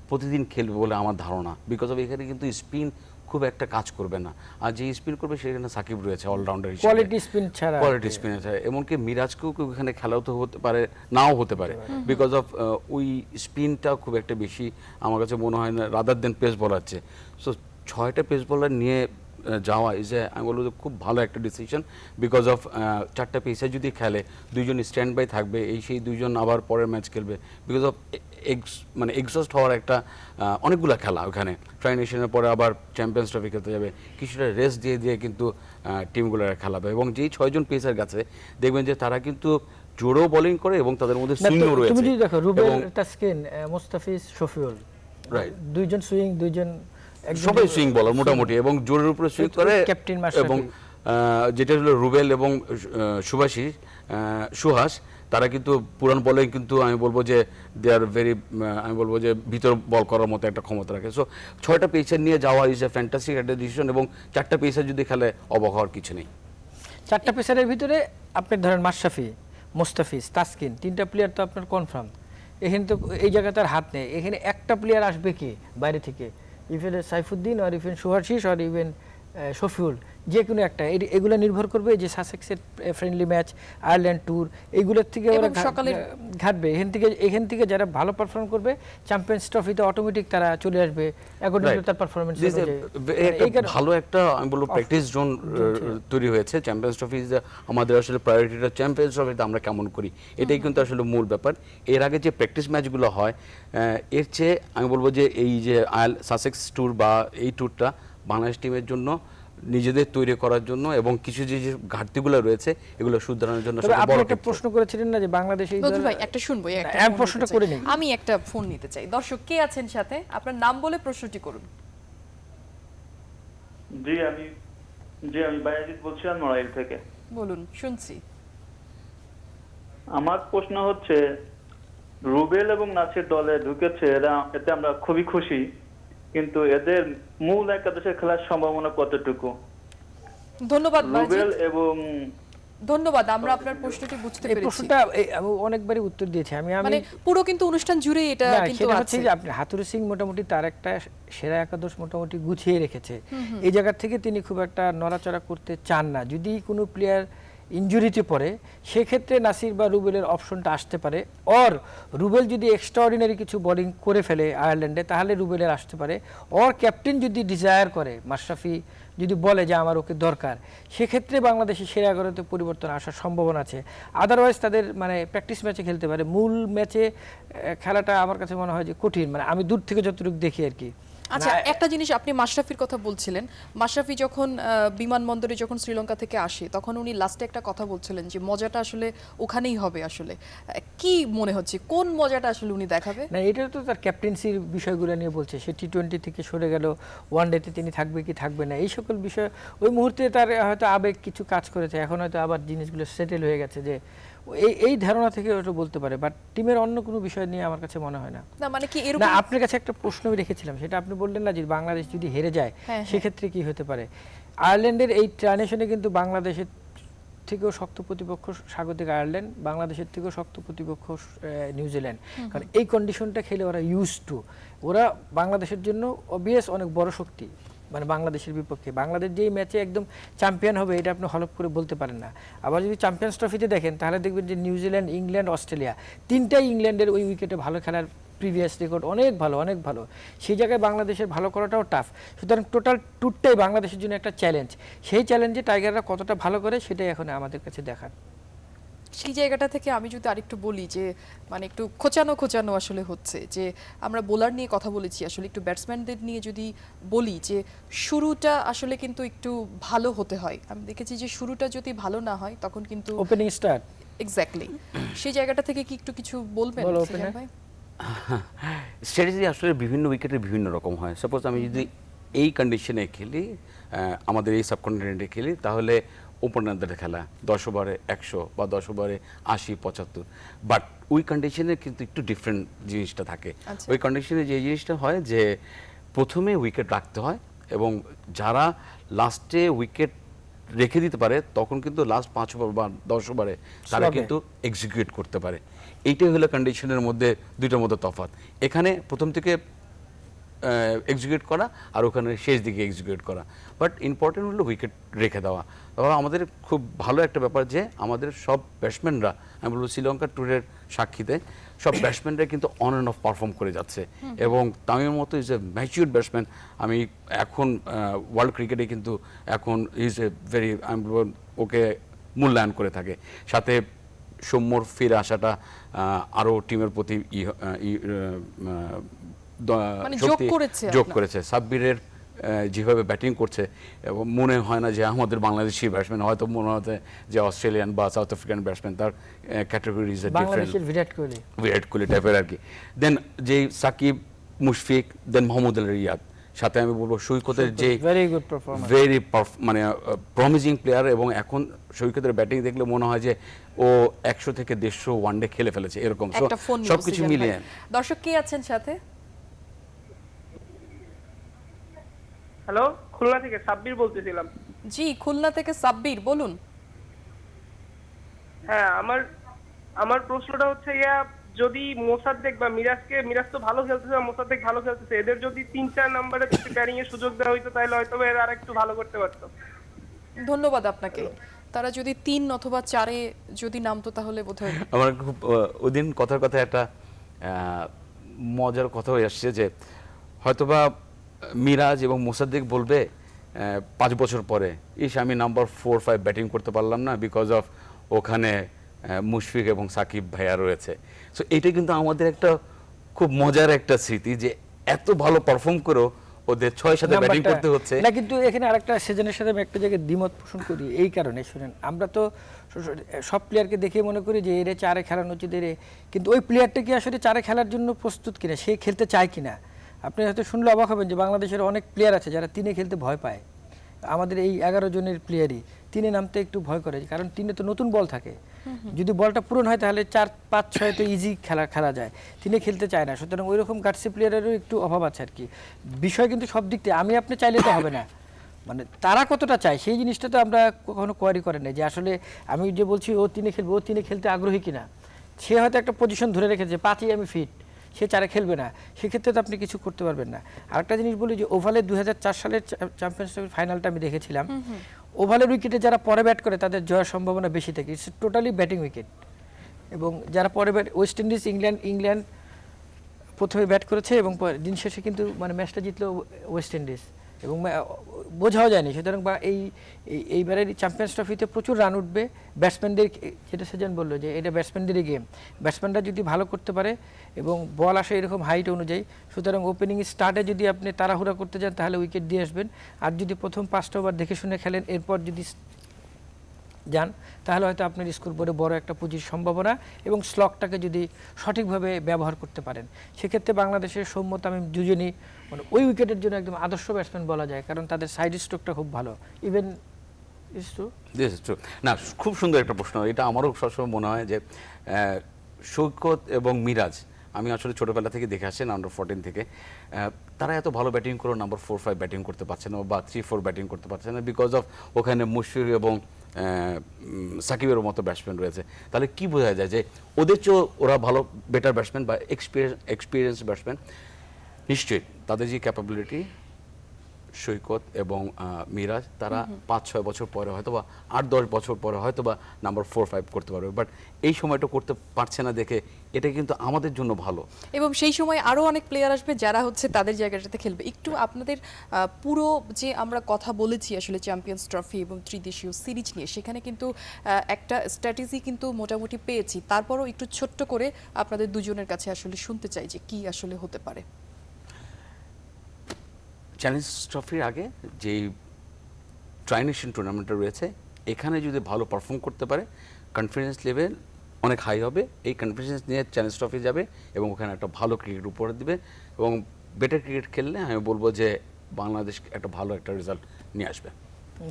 [SPEAKER 3] প্রতিদিন খেলবে বলে আমার ধারণা, বিকজ অফ এখানে কিন্তু স্পিন খুব একটা কাজ করবে না, আর যে স্পিন করবে সেখানে সাকিব রয়েছে অলরাউন্ডার হিসেবে,
[SPEAKER 2] কোয়ালিটি স্পিন ছাড়া,
[SPEAKER 3] কোয়ালিটি স্পিন ছাড়া। এমনকি মিরাজকেও এখানে খেলাও তো হতে পারে, নাও হতে পারে, বিকজ অফ ওই স্পিনটা খুব একটা বেশি আমার কাছে মনে হয় না, রাদার দেন পেস বলার চেয়ে। সো 6টা পেস বলার নিয়ে যাওয়া ইজ আমি বলবো যে খুব ভালো একটা ডিসিশন, বিকজ অফ 4টা পেসার যদি খেলে 2জন স্ট্যান্ড বাই থাকবে, সেই 2জন আবার পরের ম্যাচ খেলবে, বিকজ অফ মানে এক্সস্ট হওয়ার একটা অনেকগুলো খেলা ওখানে, ট্রাই নেশনের পরে আবার চ্যাম্পিয়ন্স ট্রফি খেলতে যাবে, কিছুটা রেস্ট দিয়ে কিন্তু টিমগুলোর খেলাবে। এবং যেই 6জন পেসার গেছে দেখবেন যে তারা কিন্তু জোরেও বোলিং করে এবং তাদের মধ্যে সুইংও রয়েছে।
[SPEAKER 2] তুমি যদি দেখো রুবেল, তাসকিন, মুস্তাফিজ, শফিউল,
[SPEAKER 3] রাইট,
[SPEAKER 2] 2জন সুইং, 2জন
[SPEAKER 3] সবাই সুইং বলার মোটামুটি, এবং জোরের উপরে সুইং করে
[SPEAKER 2] ক্যাপ্টেন
[SPEAKER 3] এবং যেটা হলো রুবেল এবং সুহাস, তারা কিন্তু পুরান বলে কিন্তু আমি বলবো যে দে আর ভেরি, আমি বলবো যে ভিতর বল করার মতো একটা ক্ষমতা রাখে। সো 6টা পেসার নিয়ে যাওয়া ইজ এ ফ্যান্টাস্টিক একটা ডিসিশন, এবং 4টা পেসার যদি খেলে অবাক হওয়ার কিছু নেই।
[SPEAKER 2] 4টা পেসারের ভিতরে আপনি ধরেন মাশরাফি, মুস্তাফিজ, তাসকিন, 3টা প্লেয়ার তো আপনার কনফার্ম। এখানে তো এই জায়গাতে আর হাত নেই, এখানে একটা প্লেয়ার আসবে কি বাইরে থেকে, ইভেন সাইফুদ্দিন আর ইভেন সুহাশিস আর ইভেন শফিউল, যে কোনো একটা। এগুলো নির্ভর করবে যে সাসেক্সের ফ্রেন্ডলি ম্যাচ, আয়ারল্যান্ড ট্যুর, এইগুলোর থেকে ওরা ঘাটবে। এখান থেকে যারা ভালো পারফর্ম করবে চ্যাম্পিয়ন্স ট্রফিতে অটোমেটিক তারা চলে আসবে অ্যাকর্ডিং টু তার পারফরম্যান্স।
[SPEAKER 3] ভালো একটা আমি বলবো প্র্যাকটিস জোন তৈরি হয়েছে। চ্যাম্পিয়ন্স ট্রফি আমাদের আসলে প্রায়োরিটিটা চ্যাম্পিয়ন্স ট্রফিতে আমরা কেমন করি, এটাই কিন্তু আসলে মূল ব্যাপার। এর আগে যে প্র্যাকটিস ম্যাচগুলো হয় এর চেয়ে আমি বলবো যে এই যে সাসেক্স ট্যুর বা এই ট্যুরটা বাংলাদেশ টিমের জন্য নিজেদের তৈরি করার জন্য এবং কিছু যে ঘাটতিগুলো রয়েছে এগুলো শুধরানোর জন্য
[SPEAKER 2] আপনি একটা প্রশ্ন করেছিলেন না যে বাংলাদেশ এই
[SPEAKER 1] ভাই একটা শুনবো,
[SPEAKER 2] প্রশ্নটা করে নিই।
[SPEAKER 1] আমি একটা ফোন নিতে চাই। দর্শক কে আছেন সাথে, আপনার নাম বলে প্রশ্নটি করুন।
[SPEAKER 8] জি আমি বায়াজিৎ বলছিলাম নড়াইল থেকে।
[SPEAKER 1] বলুন, শুনছি।
[SPEAKER 8] আমার প্রশ্ন হচ্ছে, রুবেল এবং নাসির দলে ঢুকেছে, এতে আমরা খুবই খুশি, কিন্তু এদের মূল একাদশে খেলার সম্ভাবনা কতটুকু?
[SPEAKER 1] ধন্যবাদ
[SPEAKER 8] রুবেল এবং
[SPEAKER 1] ধন্যবাদ, আমরা আপনার প্রশ্নটি বুঝতে পেরেছি।
[SPEAKER 2] প্রশ্নটা আমি অনেকবারই উত্তর দিয়েছি। আমি
[SPEAKER 1] মানে পুরো কিন্তু অনুষ্ঠান জুড়ে এটা কিন্তু আছে
[SPEAKER 2] যে আপনি হাতুরু সিং মোটামুটি তার একটা সেরা একাদশ মোটামুটি গুছিয়ে রেখেছে। এই জায়গা থেকে তিনি খুব একটা নড়াচড়া করতে চান না। যদি কোনো প্লেয়ার ইনজুরিতে পড়ে, সেক্ষেত্রে নাসির বা রুবেলের অপশনটা আসতে পারে। অর রুবেল যদি এক্সট্রাঅর্ডিনারি কিছু বোলিং করে ফেলে আয়ারল্যান্ডে, তাহলে রুবেলের আসতে পারে। অর ক্যাপ্টেন যদি ডিজায়ার করে, মাশরাফি যদি বলে যে আমার ওকে দরকার, সেক্ষেত্রে বাংলাদেশের সেরা 11তে পরিবর্তন আসার সম্ভাবনা আছে। আদারওয়াইজ তাদের মানে প্র্যাকটিস ম্যাচে খেলতে পারে, মূল ম্যাচে খেলাটা আমার কাছে মনে হয় যে কঠিন, মানে আমি দূর থেকে যতটুকু দেখি আর কি।
[SPEAKER 1] আচ্ছা, একটা জিনিস আপনি মাশরাফির কথা বলছিলেন, মাশরাফি যখন বিমানবন্দরে যখন শ্রীলঙ্কা থেকে আসে, তখন উনি লাস্টে একটা কথা বলছিলেন যে মজাটা আসলে ওখানেই হবে। আসলে কি মনে হচ্ছে, কোন মজাটা আসলে উনি দেখাবে?
[SPEAKER 2] না, এটা তো তার ক্যাপ্টেন্সির বিষয়গুলো নিয়ে বলছে। সে টি-20 থেকে সরে গেল, ওয়ানডেতে তিনি থাকবে কি থাকবে না, এই সকল বিষয় ওই মুহূর্তে তার হয়তো আবেগ কিছু কাজ করেছে। এখন হয়তো আবার জিনিসগুলো সেটেল হয়ে গেছে, যে এই ধারণা থেকে ওটা বলতে পারে। বাট টিমের অন্য কোনো বিষয় নিয়ে আমার কাছে মনে হয় না।
[SPEAKER 1] না মানে কি
[SPEAKER 2] না,
[SPEAKER 1] এরকম
[SPEAKER 2] আপনার কাছে একটা প্রশ্ন আমি রেখেছিলাম, সেটা আপনি বললেন না যে বাংলাদেশ যদি হেরে যায় সেক্ষেত্রে কি হতে পারে। আয়ারল্যান্ডের এই ট্রানজিশনে কিন্তু বাংলাদেশের থেকেও শক্ত প্রতিপক্ষ স্বাগতিক আয়ারল্যান্ড, বাংলাদেশের থেকেও শক্ত প্রতিপক্ষ নিউজিল্যান্ড। কারণ এই কন্ডিশনটা খেলে ওরা ইউজ টু, ওরা বাংলাদেশের জন্য অবভিয়াস অনেক বড় শক্তি। মানে বাংলাদেশের বিপক্ষে বাংলাদেশ যেই ম্যাচে একদম চ্যাম্পিয়ন হবে এটা আপনি হলফ করে বলতে পারেন না। আবার যদি চ্যাম্পিয়ন্স ট্রফিতে দেখেন তাহলে দেখবেন যে নিউজিল্যান্ড, ইংল্যান্ড, অস্ট্রেলিয়া তিনটাই ইংল্যান্ডের ওই উইকেটে ভালো খেলার প্রিভিয়াস রেকর্ড অনেক ভালো, অনেক ভালো। সেই জায়গায় বাংলাদেশের ভালো করাটাও টাফ। সুতরাং টোটাল ট্যুরটাই বাংলাদেশের জন্য একটা চ্যালেঞ্জ। সেই চ্যালেঞ্জে টাইগাররা কতটা ভালো করে সেটাই এখন আমাদের কাছে দেখার।
[SPEAKER 1] সেই জায়গাটা থেকে আমি যদি আরেকটু বলি যে মানে একটু খোঁচানো আসলে হচ্ছে যে আমরা বোলার নিয়ে কথা বলেছি, আসলে একটু ব্যাটসম্যানদের নিয়ে যদি বলি যে শুরুটা আসলে কিন্তু একটু ভালো হতে হয়। আমি দেখেছি যে শুরুটা যদি ভালো না হয় তখন কিন্তু
[SPEAKER 2] ওপেনিং স্টার্ট
[SPEAKER 1] এক্স্যাক্টলি সেই জায়গাটা থেকে কি একটু কিছু বলবেন
[SPEAKER 2] বলো,
[SPEAKER 1] সিজান
[SPEAKER 2] opener।
[SPEAKER 1] ভাই?
[SPEAKER 3] স্ট্র্যাটেজি আসলে বিভিন্ন উইকেটে বিভিন্ন রকম হয়। সাপোজ আমি যদি এই কন্ডিশনে খেলি, আমাদের এই সাবকন্টিনেন্টে খেলি, তাহলে ওপেনারদের খেলা 10 ওভারে 100 বা 10 ওভারে 80, 75। বাট ওই কন্ডিশনে কিন্তু একটু ডিফারেন্ট জিনিসটা থাকে।
[SPEAKER 1] আচ্ছা।
[SPEAKER 3] ওই কন্ডিশনে যে জিনিসটা হয় যে প্রথমে উইকেট রাখতে হয়, এবং যারা লাস্টে উইকেট রেখে দিতে পারে তখন কিন্তু লাস্ট 5 ওভার বা 10 ওভারে তারা
[SPEAKER 2] Slog-এ।
[SPEAKER 3] কিন্তু এক্সিকিউট করতে পারে। এইটাই হলো কন্ডিশনের মধ্যে দুইটার মধ্যে তফাৎ। এখানে প্রথম থেকে এক্সিকিউট করা আর ওখানে শেষ দিকে এক্সিকিউট করা। বাট ইম্পর্টেন্ট হলো উইকেট রেখে দেওয়া। তবে আমাদের খুব ভালো একটা ব্যাপার যে আমাদের সব ব্যাটসম্যানরা, আমি বলবো শ্রীলঙ্কা ট্যুরের সাক্ষীতে সব ব্যাটসম্যানরা কিন্তু অন অ্যান্ড অফ পারফর্ম করে যাচ্ছে। এবং তামিমের মতো ইজ এ ম্যাচিউরড ব্যাটসম্যান। আমি এখন ওয়ার্ল্ড ক্রিকেটে কিন্তু এখন ইজ এ ভেরি, আমি বলবো ওকে মূল্যায়ন করে থাকে। সাথে সৌম্যর ফিরে আসাটা আরও টিমের প্রতি
[SPEAKER 1] মানে
[SPEAKER 3] শক্তি যোগ
[SPEAKER 1] আপনার।
[SPEAKER 3] করেছে। সাব্বিরের যেভাবে ব্যাটিং করছে, এবং মনে হয় না যে আমাদের বাংলাদেশি ব্যাটসম্যান, হয়তো মনে হচ্ছে যে অস্ট্রেলিয়ান বা সাউথ আফ্রিকান ব্যাটসম্যান, তার ক্যাটাগরি ইজ ডিফারেন্ট,
[SPEAKER 2] বাংলাদেশের
[SPEAKER 3] বিরাট কোহলি টাইপের আর কি। দেন যে সাকিব, মুশফিক, দেন মোহাম্মদ আলী রিয়াদ, সাথে আমি বলবো সৈকতের যে
[SPEAKER 2] ভেরি গুড পারফরম্যান্স।
[SPEAKER 3] ভেরি মানে প্রমিজিং প্লেয়ার, এবং এখন সৈকতের ব্যাটিং দেখলে মনে হয় যে ও 100 থেকে 150 ওয়ানডে খেলে ফেলেছে এরকম।
[SPEAKER 1] একটা ফোন
[SPEAKER 3] সবকিছু মিলিয়ে।
[SPEAKER 1] দর্শক কে আছেন সাথে?
[SPEAKER 10] হ্যালো, খুলনা থেকে সাব্বির বলতেছিলাম।
[SPEAKER 1] জি, খুলনা থেকে সাব্বির, বলুন।
[SPEAKER 10] হ্যাঁ, আমার প্রশ্নটা হচ্ছে যদি মোসাদ্দেক বা মিরাজ তো ভালো খেলতেছে, মোসাদ্দেক ভালো খেলতেছে, এদের যদি 3-4 নম্বরে ব্যাটিং এর সুযোগ দেওয়া হইতো তাহলে হয়তো এরা আর একটু ভালো করতে পারতো।
[SPEAKER 1] ধন্যবাদ আপনাকে। তারা যদি 3 অথবা 4-এ যদি নামতো তাহলে বোধহয়।
[SPEAKER 3] আমার খুব ওদিন কথার কথা একটা মজার কথা হয়ে আসছে যে হয়তোবা মিরাজ এবং মোসাদ্দেক বলবে 5 বছর পরে, আমি নাম্বার 4-5 ব্যাটিং করতে পারলাম না বিকজ অফ ওখানে মুশফিক এবং সাকিব ভাইয়া রয়েছে। সো এইটা কিন্তু আমাদের একটা খুব মজার একটা স্মৃতি যে এত ভালো পারফর্ম করেও ওদের 6 সাথে ব্যাটিং করতে হচ্ছে
[SPEAKER 2] না। কিন্তু এখানে আরেকটা সেজনের সাথে আমি একটা জায়গায় দ্বিমত পোষণ করি। এই কারণে শুনেন, আমরা তো সব প্লেয়ারকে দেখে মনে করি যে এরে 4-এ খেলানো উচিত, কিন্তু ওই প্লেয়ারটা কি আসলে 4-এ খেলার জন্য প্রস্তুত কিনা, সে খেলতে চায় কিনা। আপনি হয়তো শুনলে অবাক হবেন যে বাংলাদেশের অনেক প্লেয়ার আছে যারা 3-এ খেলতে ভয় পায়। আমাদের এই 11 জনের প্লেয়ারই 3-এ নামতে একটু ভয় করে, কারণ 3-এ তো নতুন বল থাকে। যদি বলটা পূরণ হয় তাহলে 4-5-6 তো ইজি খেলা যায়, 3-এ খেলতে চায় না। সুতরাং ওই রকম গার্ডসি প্লেয়ারেরও একটু অভাব আছে আর কি। বিষয় কিন্তু সব দিক থেকে, আমি আপনি চাইলে তো হবে না, মানে তারা কতটা চায় সেই জিনিসটা তো আমরা কখনো কোয়ারি করেন না যে আসলে আমি যে বলছি ও 3-এ খেলবে, ও 3-এ খেলতে আগ্রহী কিনা। সে হয়তো একটা পজিশন ধরে রেখেছে, 5-ই আমি ফিট, সে 4-এ খেলবে না, সেক্ষেত্রে তো আপনি কিছু করতে পারবেন না। আরেকটা জিনিস বলি যে ওভালে 2004 সালের চ্যাম্পিয়ন্স ট্রফির ফাইনালটা আমি দেখেছিলাম। ওভালের উইকেটে যারা পরে ব্যাট করে তাদের জয়ের সম্ভাবনা বেশি থাকে। It's totally batting wicket. এবং যারা পরে ওয়েস্ট ইন্ডিজ, ইংল্যান্ড প্রথমে ব্যাট করেছে এবং দিন শেষে কিন্তু মানে ম্যাচটা জিতলো ওয়েস্ট ইন্ডিজ এবং বোঝাও যায়নি। সুতরাং বা এইবারের চ্যাম্পিয়ন্স ট্রফিতে প্রচুর রান উঠবে ব্যাটসম্যানদের, যেটা সেজন বললো যে এটা ব্যাটসম্যানদেরই গেম। ব্যাটসম্যানরা যদি ভালো করতে পারে এবং বল আসে এরকম হাইট অনুযায়ী, সুতরাং ওপেনিং স্টার্টে যদি আপনি তাড়াহুড়া করতে যান তাহলে উইকেট দিয়ে আসবেন। আর যদি প্রথম 5টা ওভার দেখে শুনে খেলেন, এরপর যদি যান তাহলে হয়তো আপনার স্কোর বোর্ডে বড় একটা পুঁজির সম্ভাবনা এবং স্লকটাকে যদি সঠিকভাবে ব্যবহার করতে পারেন, সেক্ষেত্রে বাংলাদেশের সৌম্য তামিম দুজনই মানে ওই উইকেটের জন্য একদম আদর্শ ব্যাটসম্যান বলা যায়, কারণ তাদের সাইড স্ট্রোকটা খুব ভালো। Even is true,
[SPEAKER 3] this is true. না, খুব সুন্দর একটা প্রশ্ন। এটা আমারও সবসময় মনে হয় যে সৈকত এবং মিরাজ, আমি আসলে ছোটবেলা থেকে দেখে আসছি আন্ডার 14 থেকে, তারা এত ভালো ব্যাটিং করেও নাম্বার 4-5 ব্যাটিং করতে পারছে না বা 3-4 ব্যাটিং করতে পারছে না বিকজ অফ ওখানে মুশফিক এবং সাকিবের মতো ব্যাটসম্যান রয়েছে। তাহলে কি বোঝা যায় যে ওদের চেয়েও ওরা ভালো বেটার ব্যাটসম্যান বা এক্সপিরিয়েন্স ব্যাটসম্যান। নিশ্চয়ই তাদের যে ক্যাপাবিলিটি, সৈকত এবং মিরাজ তারা 5-6 বছর পরে হয়তো বা 8-10 বছর পরে হয়তো বা নাম্বার 4-5 করতে পারবে, বাট এই সময়টা করতে পারছে না দেখে এটা কিন্তু আমাদের জন্য ভালো।
[SPEAKER 1] এবং সেই সময় আরো অনেক প্লেয়ার আসবে যারা হচ্ছে তাদের জায়গাটাতে খেলবে। একটু আপনাদের পুরো যে আমরা কথা বলেছি আসলে চ্যাম্পিয়ন্স ট্রফি এবং ত্রিদেশীয় সিরিজ নিয়ে, সেখানে কিন্তু একটা স্ট্র্যাটেজি কিন্তু মোটামুটি পেয়েছি। তারপরও একটু ছোট্ট করে আপনাদের দুজনের কাছে আসলে শুনতে চাই যে কি আসলে হতে পারে।
[SPEAKER 3] চ্যালেঞ্জ ট্রফির আগে যেই ট্রাইনেশন টুর্নামেন্টটা রয়েছে, এখানে যদি ভালো পারফর্ম করতে পারে কনফিডেন্স লেভেল অনেক হাই হবে। এই কনফিডেন্স নিয়ে চ্যালেঞ্জ ট্রফি যাবে এবং ওখানে একটা ভালো ক্রিকেট উপহার দিবে এবং বেটার ক্রিকেট খেললে আমি বলবো যে বাংলাদেশ একটা ভালো একটা রেজাল্ট নিয়ে আসবে।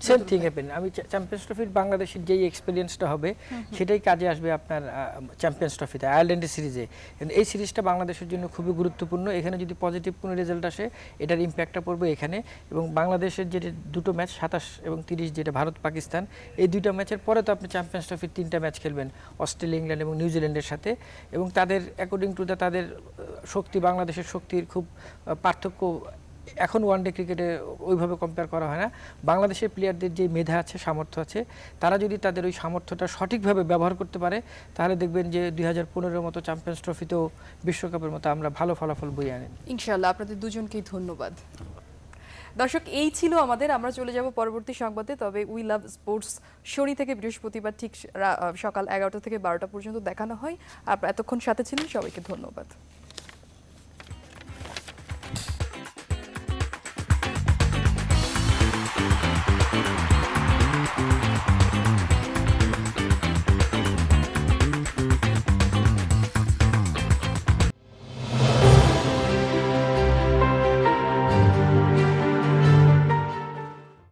[SPEAKER 2] Same thing happen. আমি চ্যাম্পিয়ন্স ট্রফির বাংলাদেশের যেই এক্সপিরিয়েন্সটা হবে সেটাই কাজে আসবে আপনার চ্যাম্পিয়ন্স ট্রফিতে, আয়ারল্যান্ডের সিরিজে। এই সিরিজটা বাংলাদেশের জন্য খুবই গুরুত্বপূর্ণ। এখানে যদি পজিটিভ কোনো রেজাল্ট আসে এটার ইম্প্যাক্টটা পড়বে এখানে। এবং বাংলাদেশের যে দুটো ম্যাচ 27 এবং 30, যেটা ভারত পাকিস্তান, এই দুইটা ম্যাচের পরে তো আপনি চ্যাম্পিয়ন্স ট্রফির 3টা ম্যাচ খেলবেন অস্ট্রেলিয়া, ইংল্যান্ড এবং নিউজিল্যান্ডের সাথে। এবং তাদের অ্যাকর্ডিং টু তাদের শক্তি, বাংলাদেশের শক্তির খুব পার্থক্য এখন ওয়ানডে ক্রিকেটে ওইভাবে কম্পেয়ার করা হয় না। বাংলাদেশের প্লেয়ারদের যে মেধা আছে, সামর্থ্য আছে, তারা যদি তাদের ওই সামর্থ্যটা সঠিকভাবে ব্যবহার করতে পারে তাহলে দেখবেন যে 2015-এর মতো চ্যাম্পিয়ন্স ট্রফিতেও বিশ্বকাপের মতো আমরা ভালো ফলাফল বই আনেন
[SPEAKER 1] ইনশাআল্লাহ। আপনাদের দুজনকেই ধন্যবাদ। দর্শক, এই ছিল আমাদের। আমরা চলে যাব পরবর্তী সংবাদে। তবে উই লাভ স্পোর্টস শনি থেকে বৃহস্পতিবার ঠিক সকাল 11টা থেকে 12টা পর্যন্ত দেখানো হয়। আপনারা এতক্ষণ সাথে ছিলেন, সবাইকে ধন্যবাদ।